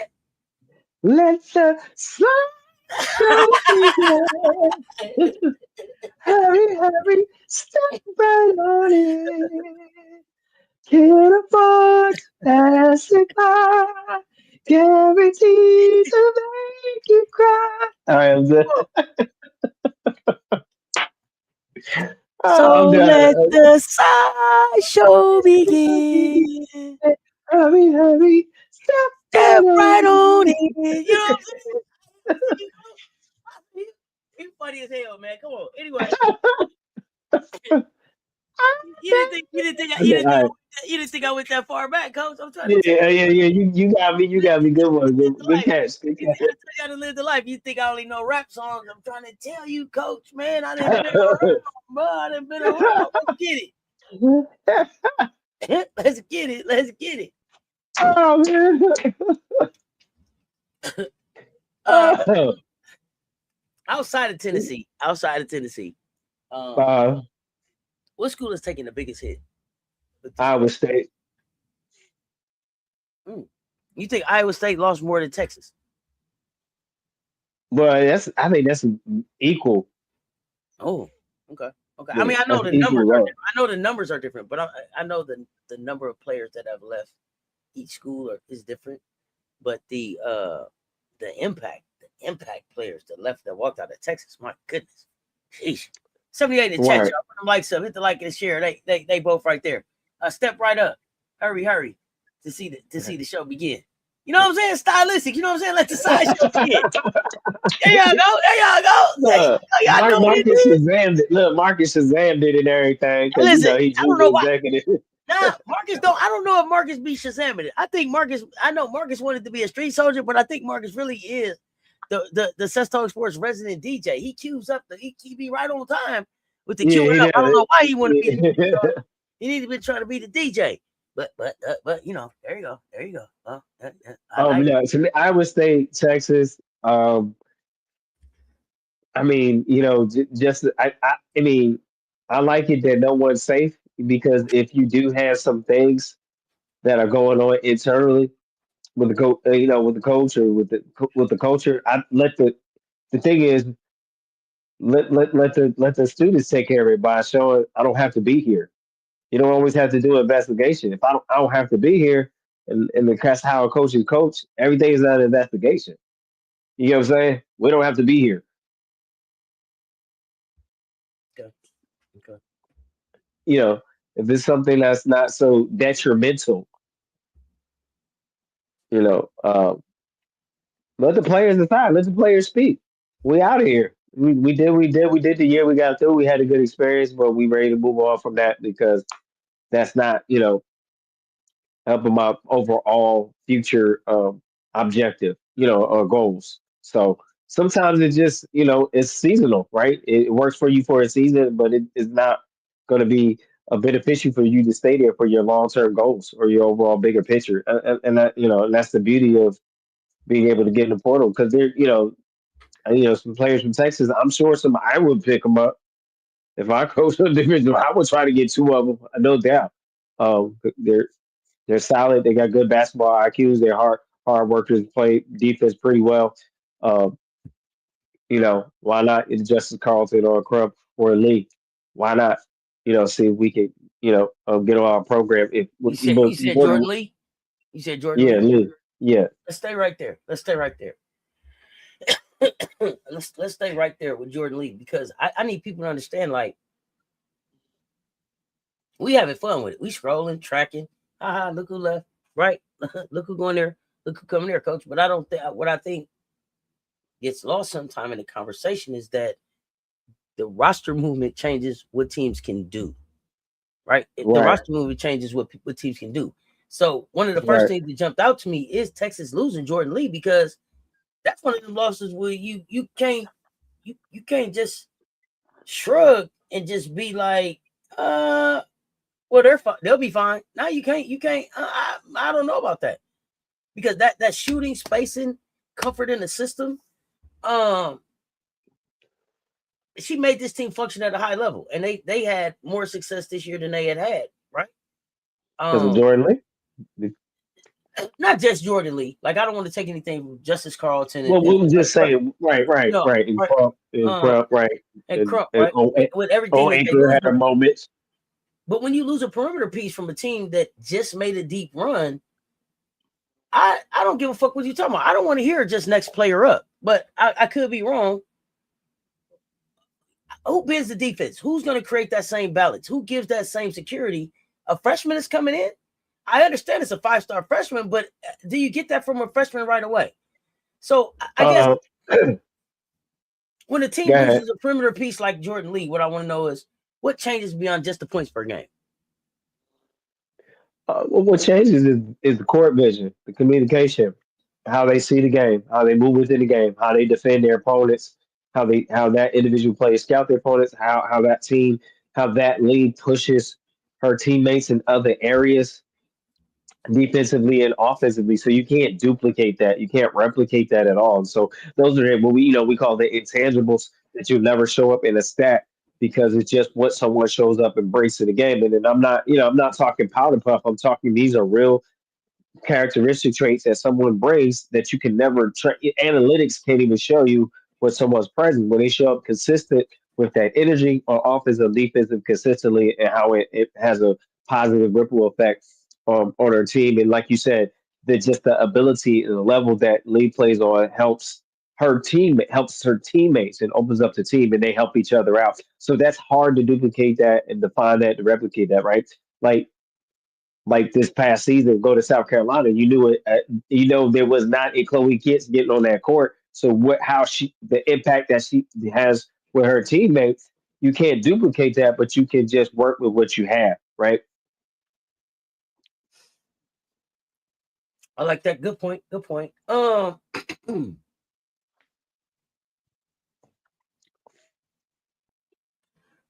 Let the sunshine begin. Hurry, step right on it. Can't afford to pass it by. Guaranteed to make you cry. All right, I'm done. So I'm let done. the sideshow begin. Hurry, step Step right right on on it. in. You know what I'm saying? You're funny as hell, man. Come on. Anyway, Okay, all right. you didn't think I went that far back, coach. I'm trying to tell Yeah. you. You got me. You got me. Good one. Good Life. catch. Good I catch. tell you how to live the life. You think I only know rap songs? I'm trying to tell you, coach. Man, I didn't been around, bro. I didn't been around. Let's get it. Let's get it. Let's get it. Oh man. Uh, Oh. outside of Tennessee, um, Uh, what school is taking the biggest hit with this Iowa program? State. You think Iowa State lost more than Texas? Well, I think that's equal. Oh, okay. Okay. I Yeah, mean, I know that's the equal numbers are low. different. I know the numbers are different, but I know the number of players that have left each school is different. But the impact players that walked out of Texas, my goodness. Sheesh. 78 in the chat, Right. y'all. Put them likes up. Hit the like and share. They both right there. Step right up. Hurry to see the show begin. You know what I'm saying? Stylistic. You know what I'm saying? Let the side show begin. There y'all go. Look, Y'all know what it Marcus is. Shazam did. Look, Marcus Shazam did it and everything because Listen, he I don't drew know the why. executive. Nah, Marcus don't. I don't know if Marcus be Shazamming it. I think Marcus. I know Marcus wanted to be a street soldier, but I think Marcus really is the Sesto Sports resident DJ. He cues up he be right on time with the Yeah, queuing he up. I don't does. know why he want to be the street Yeah. soldier. He need to be trying to be the DJ. But you know, there you go. I like it. Yeah. To me, Iowa State, Texas. I mean, just I mean, I like it that no one's safe because if you do have some things that are going on internally with with the coach or with the culture, I let the thing is let the students take care of it by showing I don't have to be here. You don't always have to do an investigation. If I don't have to be here, and that's how a coach is coach. Everything is not an investigation. You know what I'm saying? We don't have to be here. Okay. Okay. You know, if it's something that's not so detrimental, You know, let the players decide. Let the players speak. We out of here. We did the year we got through. We had a good experience, but we ready to move on from that because that's not, helping my overall future objective, or goals. So sometimes it just, it's seasonal, right? It works for you for a season, but it is not going to be a beneficial for you to stay there for your long term goals or your overall bigger picture. And that, and that's the beauty of being able to get in the portal because they're, some players from Texas. I'm sure I would pick them up if I coach a division. I would try to get two of them, no doubt. They're solid. They got good basketball IQs. They're hard workers. Play defense pretty well. Um, why not in Justice Carlton or a Crump or a Lee? Why not? See if we can, get on our program. If You said Jordan Lee. You said Jordan yeah, Lee. Lee. Yeah. Let's stay right there. Let's stay right there. let's stay right there with Jordan Lee because I need people to understand. Like, we having fun with it. We scrolling, tracking. Haha, look who left. Right? Look who going there. Look who coming there, coach. But I don't think what I think gets lost sometime in the conversation is that the roster movement changes what teams can do. Right? The Right. roster movement changes what teams can do. So one of the first Right. things that jumped out to me is Texas losing Jordan Lee because that's one of them losses where you can't just shrug and just be like, well, they'll be fine. Now you can't. I don't know about that because that shooting, spacing, comfort in the system, she made this team function at a high level, and they had more success this year than they had, right? Because of Jordan Lee. Not just Jordan Lee. Like, I don't want to take anything from Justice Carlton Well, we were just saying, right, no, right, and right, Crump, right, and Crump, and right, with everything that they Anchor lose. had moments. But when you lose a perimeter piece from a team that just made a deep run, I don't give a fuck what you're talking about. I don't want to hear just next player up, but I could be wrong. Who bends the defense? Who's going to create that same balance? Who gives that same security? A freshman is coming in. I understand it's a 5-star freshman, but do you get that from a freshman right away? So I guess when a team loses a perimeter piece like Jordan Lee, what I want to know is what changes beyond just the points per game? Well, what changes is the court vision, the communication, how they see the game, how they move within the game, how they defend their opponents, how that individual player scout their opponents, how that team, how that league pushes her teammates in other areas defensively and offensively. So you can't duplicate that. You can't replicate that at all. And so those are what we call the intangibles that you never show up in a stat because it's just what someone shows up and brings to the game. And then I'm not talking powder puff. I'm talking these are real characteristic traits that someone brings that you can never analytics can't even show you what someone's present when they show up consistent with that energy on offensive defensive consistently and how it has a positive ripple effect on our team and like you said the ability and the level that Lee plays on helps her teammates and opens up the team and they help each other out so that's hard to duplicate that and define that to replicate that right like this past season, go to South Carolina, you knew it. There was not a Chloe Kitts getting on that court. So the impact that she has with her teammates, you can't duplicate that, but you can just work with what you have, right? I like that. Good point. Good point.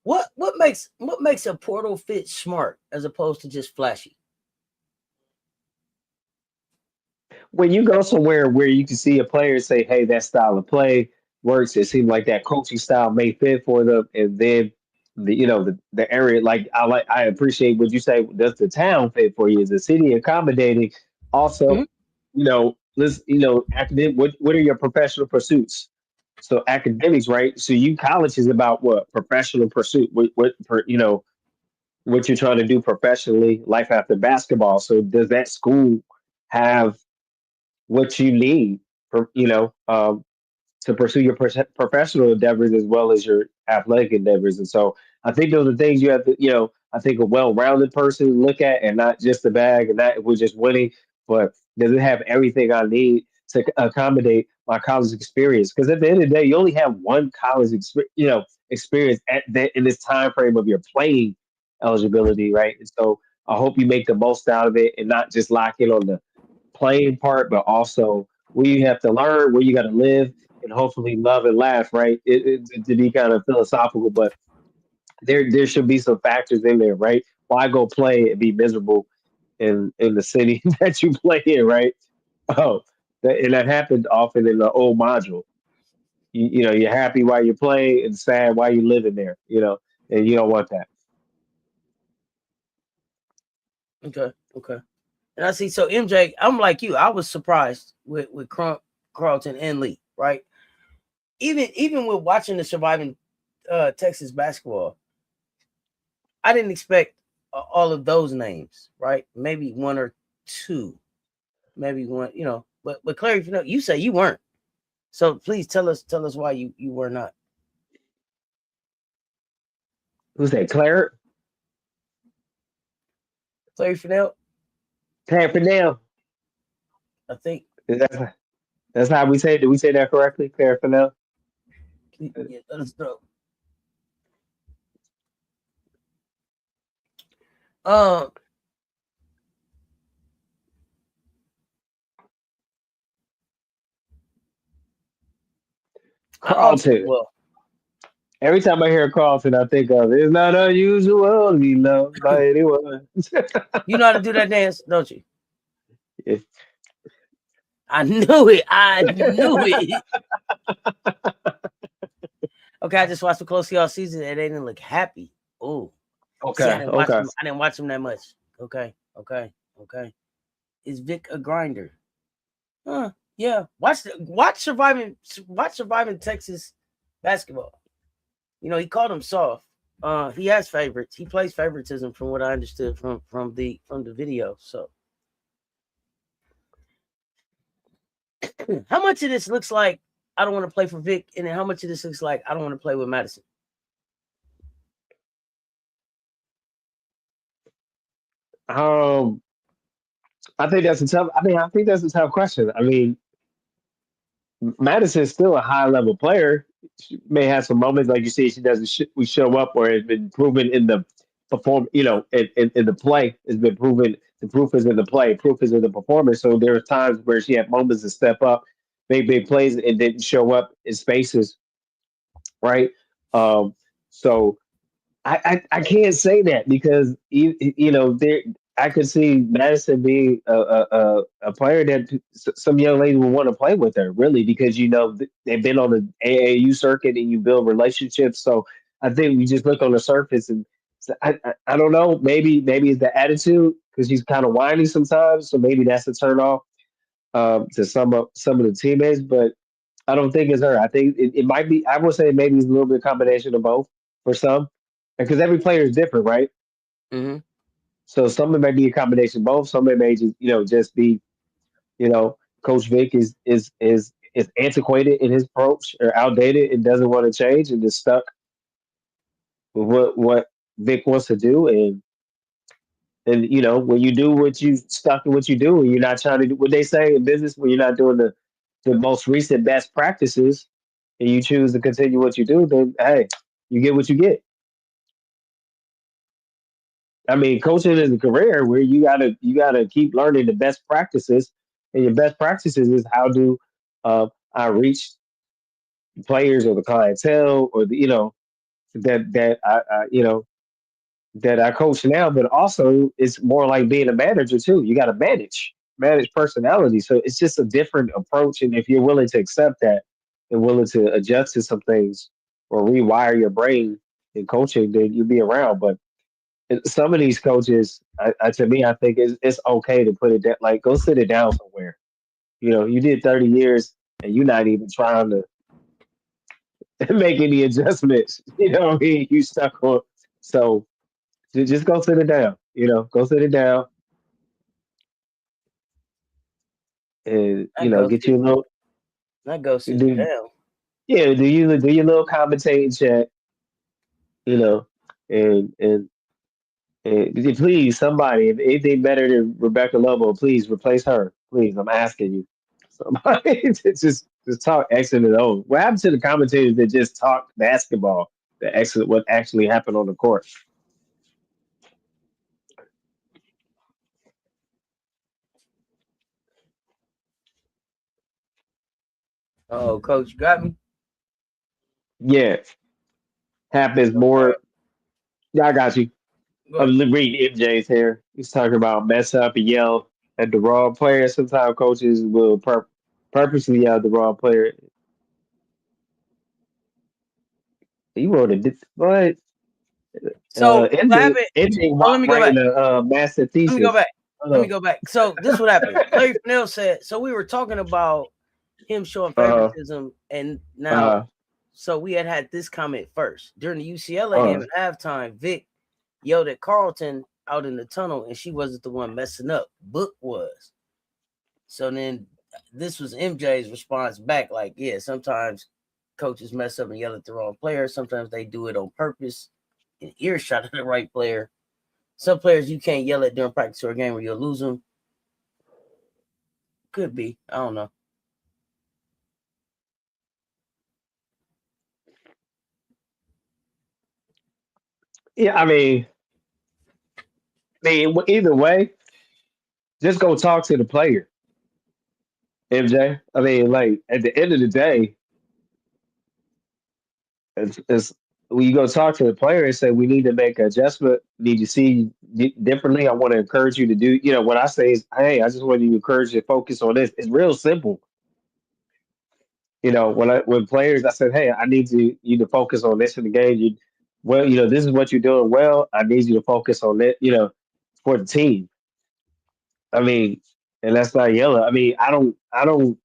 What makes a portal fit smart as opposed to just flashy? When you go somewhere where you can see a player say, "Hey, that style of play works," it seems like that coaching style may fit for them, and then the area I appreciate what you say. Does the town fit for you? Is the city accommodating? Also, Mhm. let's academic. What are your professional pursuits? So academics, right? So college is about what professional pursuit. What you're trying to do professionally, life after basketball. So does that school have what you need for to pursue your professional endeavors as well as your athletic endeavors. And so I think those are things you have to, I think a well-rounded person look at and not just the bag and that if we're just winning. but does it have everything I need to accommodate my college experience? Because at the end of the day, you only have one college experience at in this time frame of your playing eligibility, right? And so I hope you make the most out of it and not just lock in on the playing part, but also where you have to learn, where you got to live, and hopefully love and laugh, right? To be kind of philosophical, but there should be some factors in there, right? Why go play and be miserable in the city that you play in, right? Oh, and that happened often in the old module. You're happy while you're playing and sad while you're living there, and you don't want that. Okay, okay. And I see. So MJ, I'm like you. I was surprised with Crump, Carlton, and Lee. Right. Even with watching the surviving Texas basketball, I didn't expect all of those names. Right. Maybe one or two. Maybe one. But Clary, you say you weren't. So please tell us why you were not. Who's that? Claire? Clary Fennell? Claire Fennell. I think That's how we say it. Did we say that correctly? Claire Fennell? yeah, let us know. Um Carlton. Well, every time I hear Carlton, I think of it's not unusual to be loved by anyone. you know how to do that dance, don't you? Yeah. I knew it. I knew it. Okay, I just watched the closely all season and they didn't look happy. Oh, Okay. see, I didn't watch okay. them. I didn't watch them that much. Okay. Is Vic a grinder? Huh? Yeah. Watch surviving Texas basketball. He called him soft. He has favorites. He plays favoritism, from what I understood from the video. So, how much of this looks like I don't want to play for Vic, and then how much of this looks like I don't want to play with Madison? I think that's a tough. I think that's a tough question. I mean, Madison's still a high level player. She may have some moments like you see she doesn't we show up or it's been proven in the in the play. It's been proven. The proof is in the play. Proof is in the performance. So there are times where she had moments to step up, make big plays, and didn't show up in spaces, right? Um, so I can't say that because there I could see Madison being a player that some young lady will want to play with her really because they've been on the AAU circuit and you build relationships. So I think we just look on the surface and I don't know, maybe it's the attitude because she's kind of whiny sometimes, so maybe that's a turn off to some of the teammates, but I don't think it's her. I think it might be. I would say maybe it's a little bit of combination of both for some, because every player is different, right? Mm-hmm. So some of it may be a combination of both. Some of it may just be Coach Vic is antiquated in his approach or outdated and doesn't want to change and just stuck with what Vic wants to do and when you do what you stuck in what you do and you're not trying to do what they say in business when you're not doing the most recent best practices and you choose to continue what you do, then hey, you get what you get. I mean, coaching is a career where you gotta keep learning the best practices, and your best practices is how do I reach players or the clientele or that I coach now, but also it's more like being a manager too. You got to manage personality. So it's just a different approach. And if you're willing to accept that and willing to adjust to some things or rewire your brain in coaching, then you'll be around. But some of these coaches, to me, I think it's okay to put it down. Like, go sit it down somewhere. You did 30 years and you're not even trying to make any adjustments. You know what I mean? You stuck on. So just go sit it down. Go sit it down and Not go get sit. you a little. Not go sit it Do down. Yeah, do your little commentating check. You know, and and Please, somebody, if anything better than Rebecca Lobo, please replace her. Please, I'm asking you. Somebody just talk X and O. What happened to the commentators that just talk basketball? The X what actually happened on the court. Oh, coach, you got me. Yeah, happens more. Yeah, I got you. Go I'm ahead. reading MJ's here. He's talking about mess up and yell at the wrong player. Sometimes coaches will purposely yell at the wrong player. You wrote it. What? So what MJ, happened? MJ Oh, let me go back. writing a master Let me go thesis. back. Hold Let me on. go back. So this is what happened. Larry Fennell said. So we were talking about him showing Uh, favoritism, and now, uh, so we had this comment first during the UCLA uh, game at halftime. Vic yelled at Carlton out in the tunnel, and she wasn't the one messing up. Book was. So then this was MJ's response back, like, yeah, sometimes coaches mess up and yell at the wrong player. Sometimes they do it on purpose, in earshot of the right player. Some players you can't yell at during practice or a game or you'll lose them. Could be. I don't know. yeah, either way, just go talk to the player, MJ. Like at the end of the day, it's when you go talk to the player and say we need to make an adjustment, need to see differently. I want to encourage you to do. What I say is, hey, I just want you to encourage you to focus on this. It's real simple. When players, I said, hey, I need you to focus on this in the game. This is what you're doing well. I need you to focus on it. For the team. I mean, and that's not yellow. I don't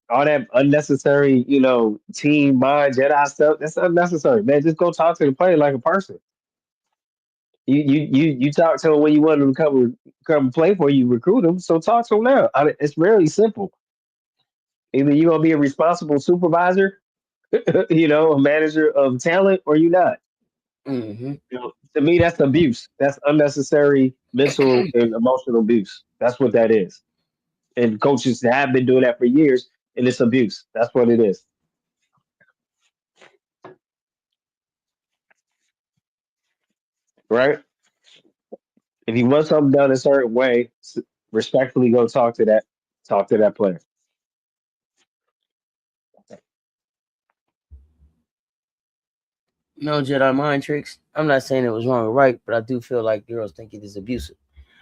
all that unnecessary, team mind Jedi stuff. That's unnecessary, man. Just go talk to the player like a person. You talk to him when you want him to come play for you, recruit him. So talk to him now. It's really simple. Either you're gonna be a responsible supervisor, a manager of talent, or you're not. Mm-hmm. To me, that's abuse. That's unnecessary mental and emotional abuse. That's what that is. And coaches have been doing that for years, and it's abuse. That's what it is, right? If you want something done a certain way, respectfully go talk to that player. No Jedi mind tricks. I'm not saying it was wrong or right, but I do feel like girls think it is abusive.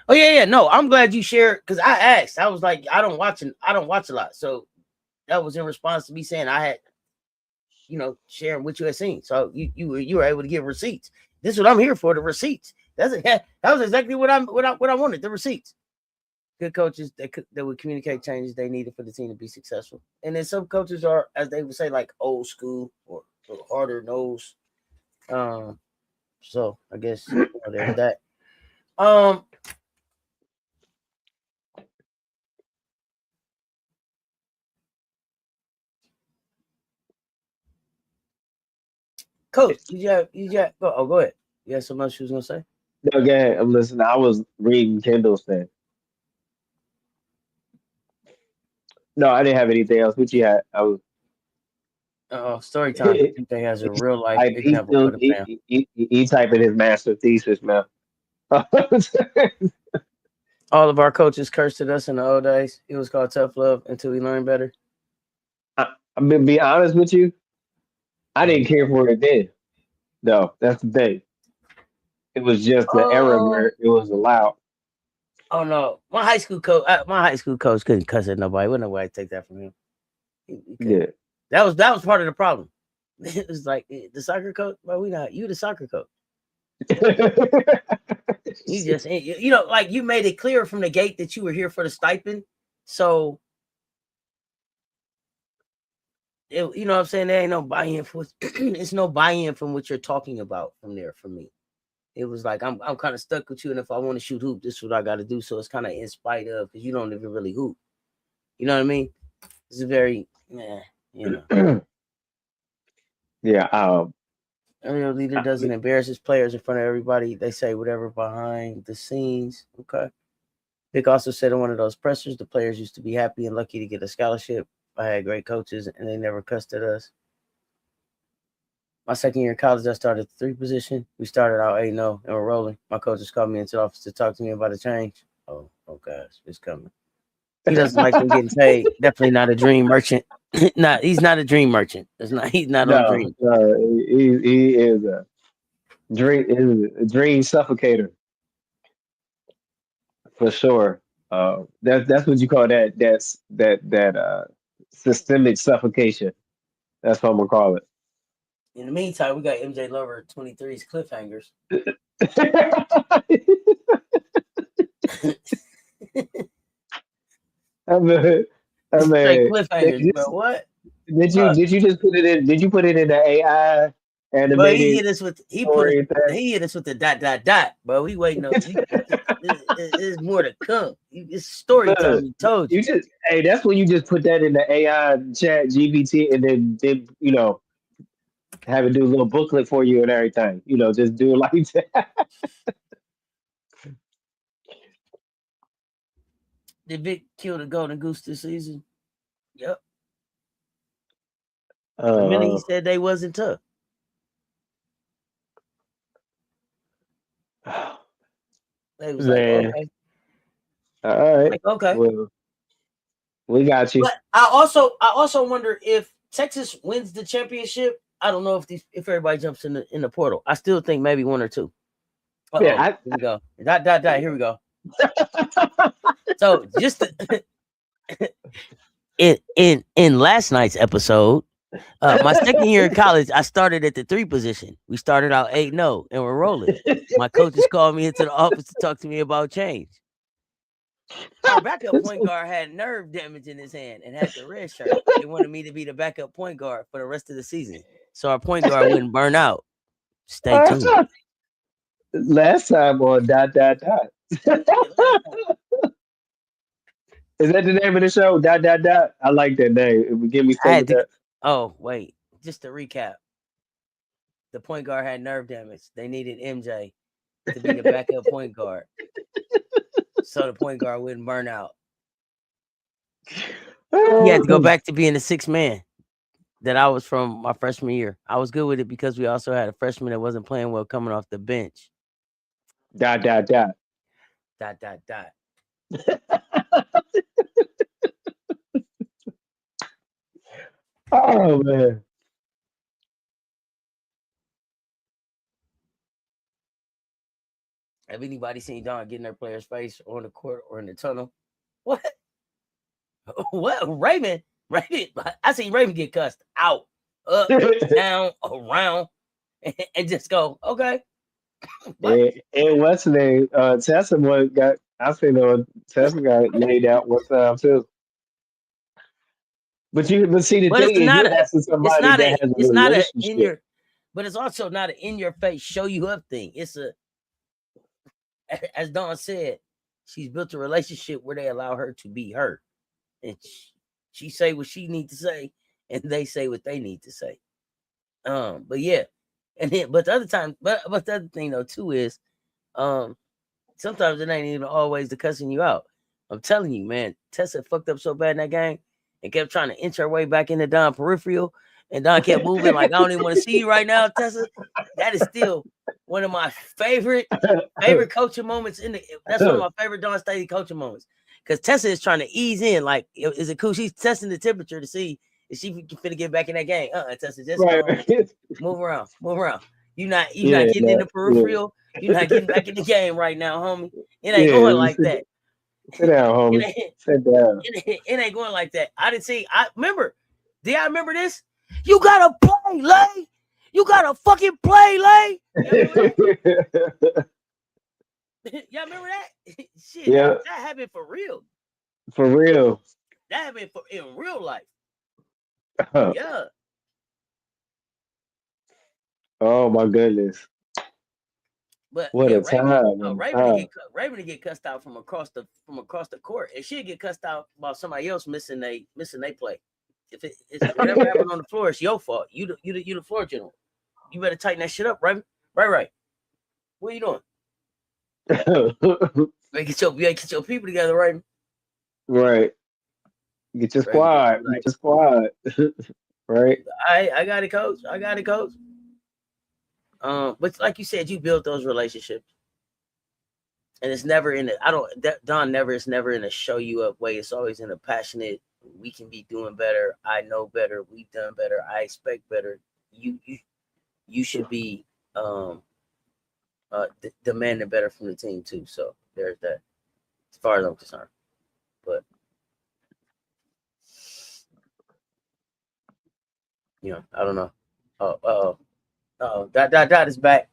Oh yeah. No, I'm glad you shared because I asked. I was like, I don't watch a lot. So that was in response to me saying I had, sharing what you had seen. So you were able to give receipts. This is what I'm here for, the receipts. That was exactly what I wanted, the receipts. Good coaches that would communicate changes they needed for the team to be successful. And then some coaches are, as they would say, like old school or a little harder nose. Um, so I guess there's that. Um, Coach, go ahead. You had something else you was gonna say? No, go ahead. I'm listening. I was reading Kendall's thing. No, I didn't have anything else. What you had? I was. Story time. I think they has a real life He's example still for the fam. he typing his master thesis, man. All of our coaches cursed at us in the old days. It was called tough love until we learned better. I'm gonna be honest with you. I Oh, didn't care for it then. No, that's the thing. It was just the era where oh, it was allowed. oh no! My high school coach couldn't cuss at nobody. Wouldn't nobody take that from him. He couldn't. Yeah. That was part of the problem. It was like the soccer coach. Well, we not you the soccer coach. You just like you made it clear from the gate that you were here for the stipend. So you know what I'm saying? There ain't no buy-in for it's no buy-in from what you're talking about from there for me. It was like I'm kind of stuck with you, and if I want to shoot hoop, this is what I got to do. So it's kind of in spite of because you don't even really hoop. You know what I mean? It's a very you know. Yeah. A real leader doesn't embarrass his players in front of everybody. They say whatever behind the scenes. Okay. Vic also said in one of those pressers, the players used to be happy and lucky to get a scholarship. I had great coaches, and they never cussed at us. My second year in college, I started the 3 position. We started out 8-0 and we're rolling. My coaches called me into the office to talk to me about a change. Oh gosh, it's coming. He doesn't like them getting paid. Definitely not a dream merchant. He's not a dream merchant. He's not on dream. No, he is a dream suffocator for sure. That's what you call that. That systemic suffocation. That's what I'm gonna call it. In the meantime, we got MJ Lover 23's cliffhangers. I mean, cliffhangers, bro. What? Did you just put it in? Did you put it in the AI animated? But he hit us with the ... But we waiting on. There's more to come. It's story time. He told you. That's when you just put that in the AI chat GPT and then have it do a little booklet for you and everything. Just do it like that. Did Vic kill the Golden Goose this season? Yep. The minute he said they wasn't tough. They was like, okay. All right. Like, okay. Well, we got you. But I also wonder if Texas wins the championship. I don't know if everybody jumps in the portal. I still think maybe 1 or 2. Here we go. ... Here we go. So just in last night's episode, my second year in college, I started at the 3 position. We started out 8-0 and we're rolling. My coaches called me into the office to talk to me about change. Our backup point guard had nerve damage in his hand and had the red shirt. They wanted me to be the backup point guard for the rest of the season, so our point guard wouldn't burn out. Stay tuned. Last time on ... Is that the name of the show? ... I like that name. Give me some of that. Oh, wait. Just to recap. The point guard had nerve damage. They needed MJ to be the backup point guard. So the point guard wouldn't burn out. He had to go back to being the 6th man that I was from my freshman year. I was good with it because we also had a freshman that wasn't playing well coming off the bench. ... Oh man. Have anybody seen Don get in their player's face on the court or in the tunnel? What? What? Raven? I seen Raven get cussed out, up, down, around, and just go, okay. And what's the name? Tessa got. I seen Tessa got laid out one time too. But see the thing is, you're asking somebody that has a relationship. But it's also not an in your face show you up thing. It's as Dawn said, she's built a relationship where they allow her to be her, and she say what she need to say, and they say what they need to say. But yeah, and then but the other thing though too is, sometimes it ain't even always the cussing you out. I'm telling you, man, Tessa fucked up so bad in that game and kept trying to inch her way back into Don peripheral, and Don kept moving like, I don't even want to see you right now, Tessa. That is still one of my favorite coaching moments that's one of my favorite Dawn Staley coaching moments. Because Tessa is trying to ease in, like, is it cool? She's testing the temperature to see if she finna get back in that game. Tessa, just move around. You're not getting in the peripheral. You're not getting back in the game right now, homie. It ain't going like that. Sit down, homie. Sit down. It ain't going like that. I remember. Do y'all remember this? You gotta play, Lay. You gotta fucking play, Lay. Y'all remember that? Shit, yeah. That happened for real. For real. That happened in real life. Yeah. Oh my goodness. But what a time! Raven to get cussed out from across the court, and she'd get cussed out about somebody else missing they play. If whatever happened on the floor, it's your fault. You the floor general. You better tighten that shit up, right? Right. What are you doing? Get your people together, right? Right. Get your squad. Get your squad. Right. I got it, coach. But like you said, you built those relationships. And it's never in Don it's never in a show you up way. It's always in a passionate, we can be doing better. I know better. We've done better. I expect better. You should be demanding better from the team too. So there's that, as far as I'm concerned. But I don't know. That is back.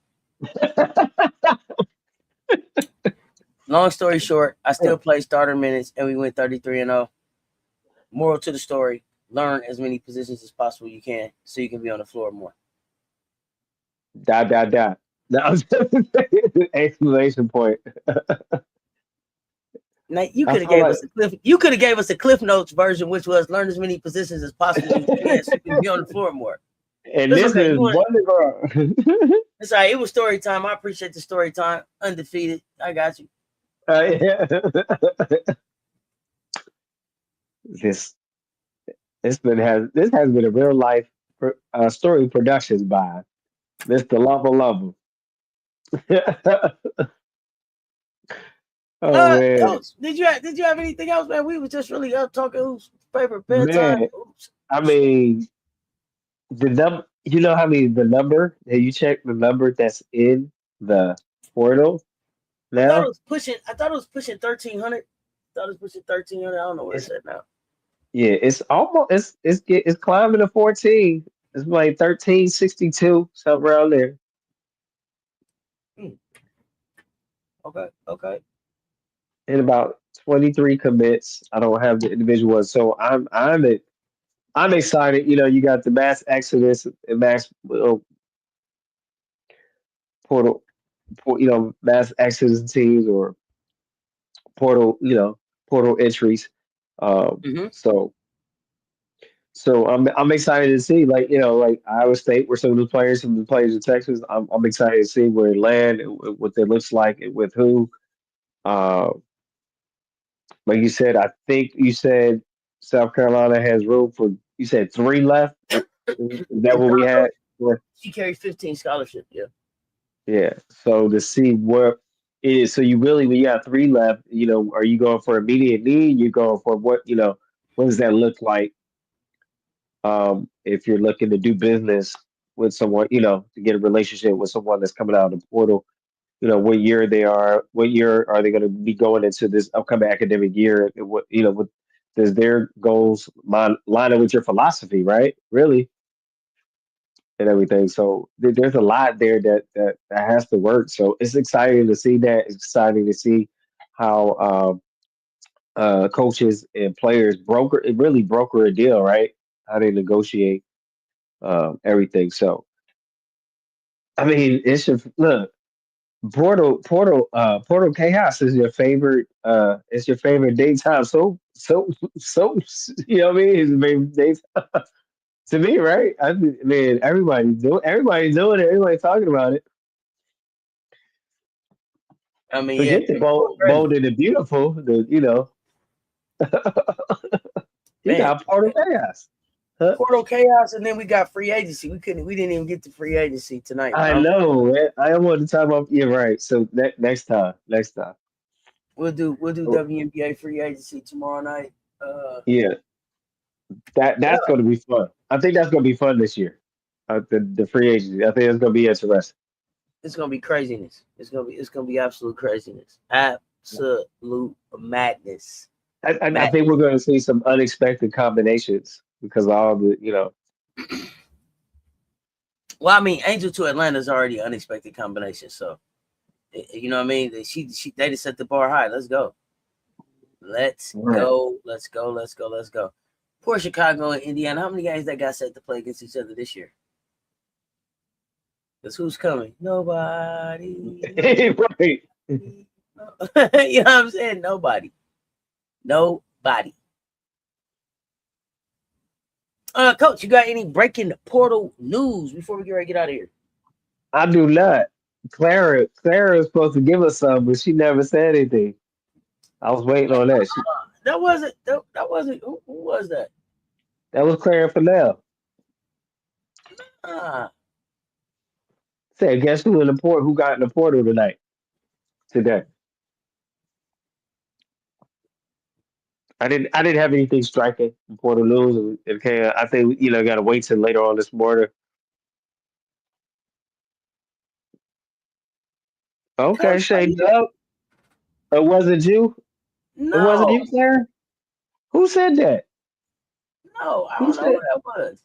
Long story short, I still play starter minutes, and we went 33-0. Moral to the story: learn as many positions as possible you can, so you can be on the floor more. Dot. That was exclamation point. Now you could have gave us a cliff. You could have gave us a Cliff Notes version, which was learn as many positions as possible you can, so you can be on the floor more. And this is wonderful. That's all right. It was story time. I appreciate the story time. Undefeated. I got you. Yeah. This has been a real life story productions by Mr. Lava. Man. Coach, did you have anything else, man? We were just really talking who's favorite bedtime. I mean, the number. You know how many the number that you check the number that's in the portal now? I thought it was pushing 1,300. I thought it was pushing 1,300. I don't know where it's at now. Yeah, it's almost it's climbing to 14. It's like 1362, something around there. Okay. And about 23 commits. I don't have the individual ones, so I'm excited. You got the mass exodus and mass portal, mass exodus teams or portal, portal entries. So I'm excited to see, like Iowa State, where some of the players in Texas. I'm excited to see where they land, what it looks like, and with who. Like you said, I think you said South Carolina has room for. You said 3 left. Is that what we had? She carried 15 scholarships. Yeah. Yeah. So to see what it is, so you really, when you got 3 left, are you going for immediate need? You going for what? What does that look like? If you're looking to do business with someone, to get a relationship with someone that's coming out of the portal, what year are they going to be going into this upcoming academic year? What does their goals line up with your philosophy, right? Really, and everything. So there's a lot there that has to work. So it's exciting to see that. It's exciting to see how coaches and players broker a deal, right? How they negotiate everything. So I mean, it's just look. Portal Chaos is your favorite. It's your favorite daytime. So you know what I mean? His favorite daytime to me, right? I mean, everybody's doing it. Everybody's talking about it. I mean, forget the bold and the beautiful. You got Portal Chaos. Huh? Portal Chaos, and then we got free agency. We didn't even get to free agency tonight. I know, man. I want to talk about. You're right. So next time. We'll do WNBA free agency tomorrow night. Yeah, that's going to be fun. I think that's going to be fun this year. The free agency. I think it's going to be interesting. It's going to be craziness. It's going to be absolute craziness. Absolute madness. I think we're going to see some unexpected combinations because all the Well, I mean, Angel to Atlanta is already unexpected combination. So, you know what I mean? They just set the bar high. Let's go. Let's go. Poor Chicago and Indiana. How many guys that got set to play against each other this year? Because who's coming? Nobody. Right. You know what I'm saying? Nobody. Coach, you got any breaking portal news before we get ready to get out of here? I do not. Clara was supposed to give us some, but she never said anything. I was waiting on that. That wasn't who was that? That was Clara Fennell. Ah, Said, guess who in the port? Who got in the portal today? I didn't have anything striking in Portal News. Okay, I think got to wait till later on this morning. Okay, Coach, why Shane you Dub. It wasn't you. It wasn't no, you, Clara. Who said that? no, I Who don't know said? who that was.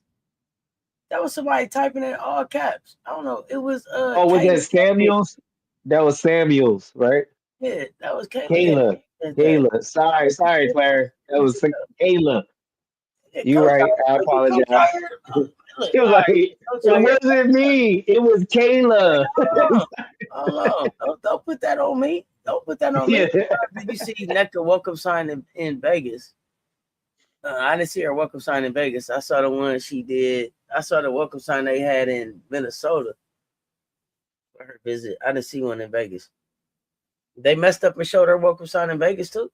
That was somebody typing in all caps. I don't know. It was Oh, was Kayla that that did. Samuels? That was Samuels, right? Yeah, that was Kayla that Kayla. did that. Kayla. Sorry, Clara. That was Kayla. Yeah, You Coach, right. I Coach out apologize. here. Look, It was all like right, it Coach out here. wasn't me. It was Kayla. Hold on. Don't put that on me. Don't put that on me. Yeah. Did you see NECA welcome sign in Vegas? I didn't see her welcome sign in Vegas. I saw the one she did. I saw the welcome sign they had in Minnesota for her visit. I didn't see one in Vegas. They messed up and showed her welcome sign in Vegas too.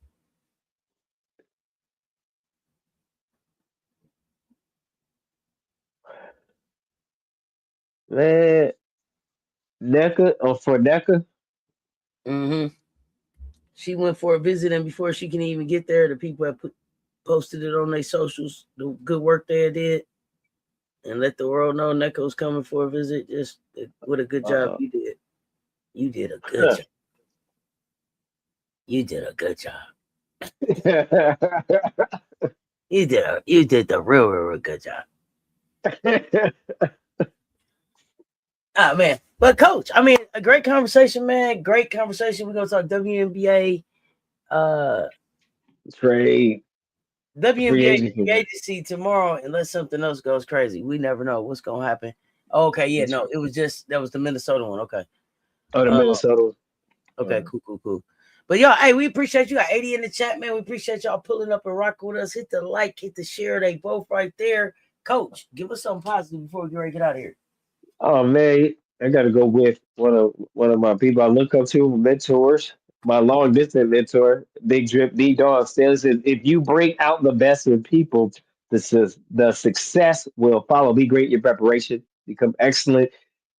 Man, NECA or for NECA. Mm-hmm. She went for a visit, and before she can even get there, the people have posted it on their socials. The good work they did, and let the world know NECA was coming for a visit. Just what a good job you did. You did a good job. You did a good job. You did the real good job. Ah man, but coach, I mean, a great conversation, man. Great conversation. We're gonna talk WNBA, Trade free WNBA agency. agency tomorrow, unless something else goes crazy. We never know what's gonna happen. Okay, yeah, no, it was just that was the Minnesota one. Okay, Oh, the Minnesota. okay, cool. But y'all, hey, we appreciate you. Got 80 in the chat, man. We appreciate y'all pulling up and rocking with us. Hit the like, hit the share. They both right there. Coach, give us something positive before we get ready to get out of here. Oh man, I got to go with one of my people I look up to, mentors. My long distance mentor, Big Drip D Dog, says if you bring out the best in people, the success will follow. Be great in your preparation, become excellent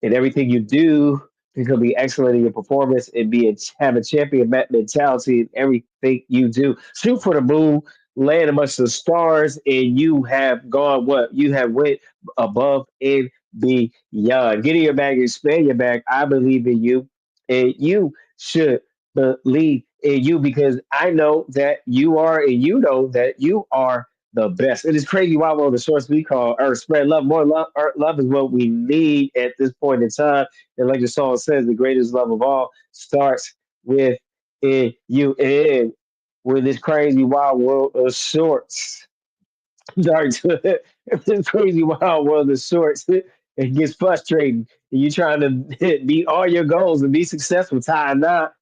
in everything you do. You can be excellent in your performance and have a champion mentality in everything you do. Shoot for the moon, land amongst the stars, and you have gone what you have went above and beyond. Get in your bag, expand your bag. I believe in you, and you should believe in you because I know that you are, and you know that you are the best. It is crazy why one of the source we call Earth spread love. More love, love is what we need at this point in time. And like the song says, the greatest love of all starts with in you. And with this crazy wild world of sorts, dark this crazy wild world of sorts, it gets frustrating. And you trying to meet all your goals and be successful. Tie a knot,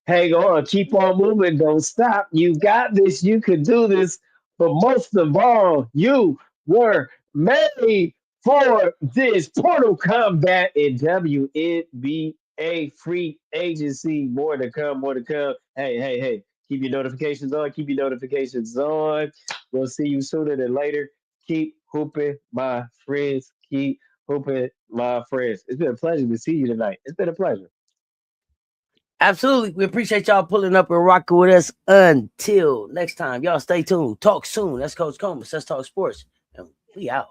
hang on, keep on moving, don't stop. You got this. You can do this. But most of all, you were made for this. Portal Combat in WNBA free agency. More to come, more to come. Hey. Keep your notifications on. Keep your notifications on. We'll see you sooner than later. Keep hooping, my friends. Keep hooping, my friends. It's been a pleasure to see you tonight. It's been a pleasure. Absolutely. We appreciate y'all pulling up and rocking with us. Until next time, y'all stay tuned. Talk soon. That's Coach Combs. Let's talk sports. And we out.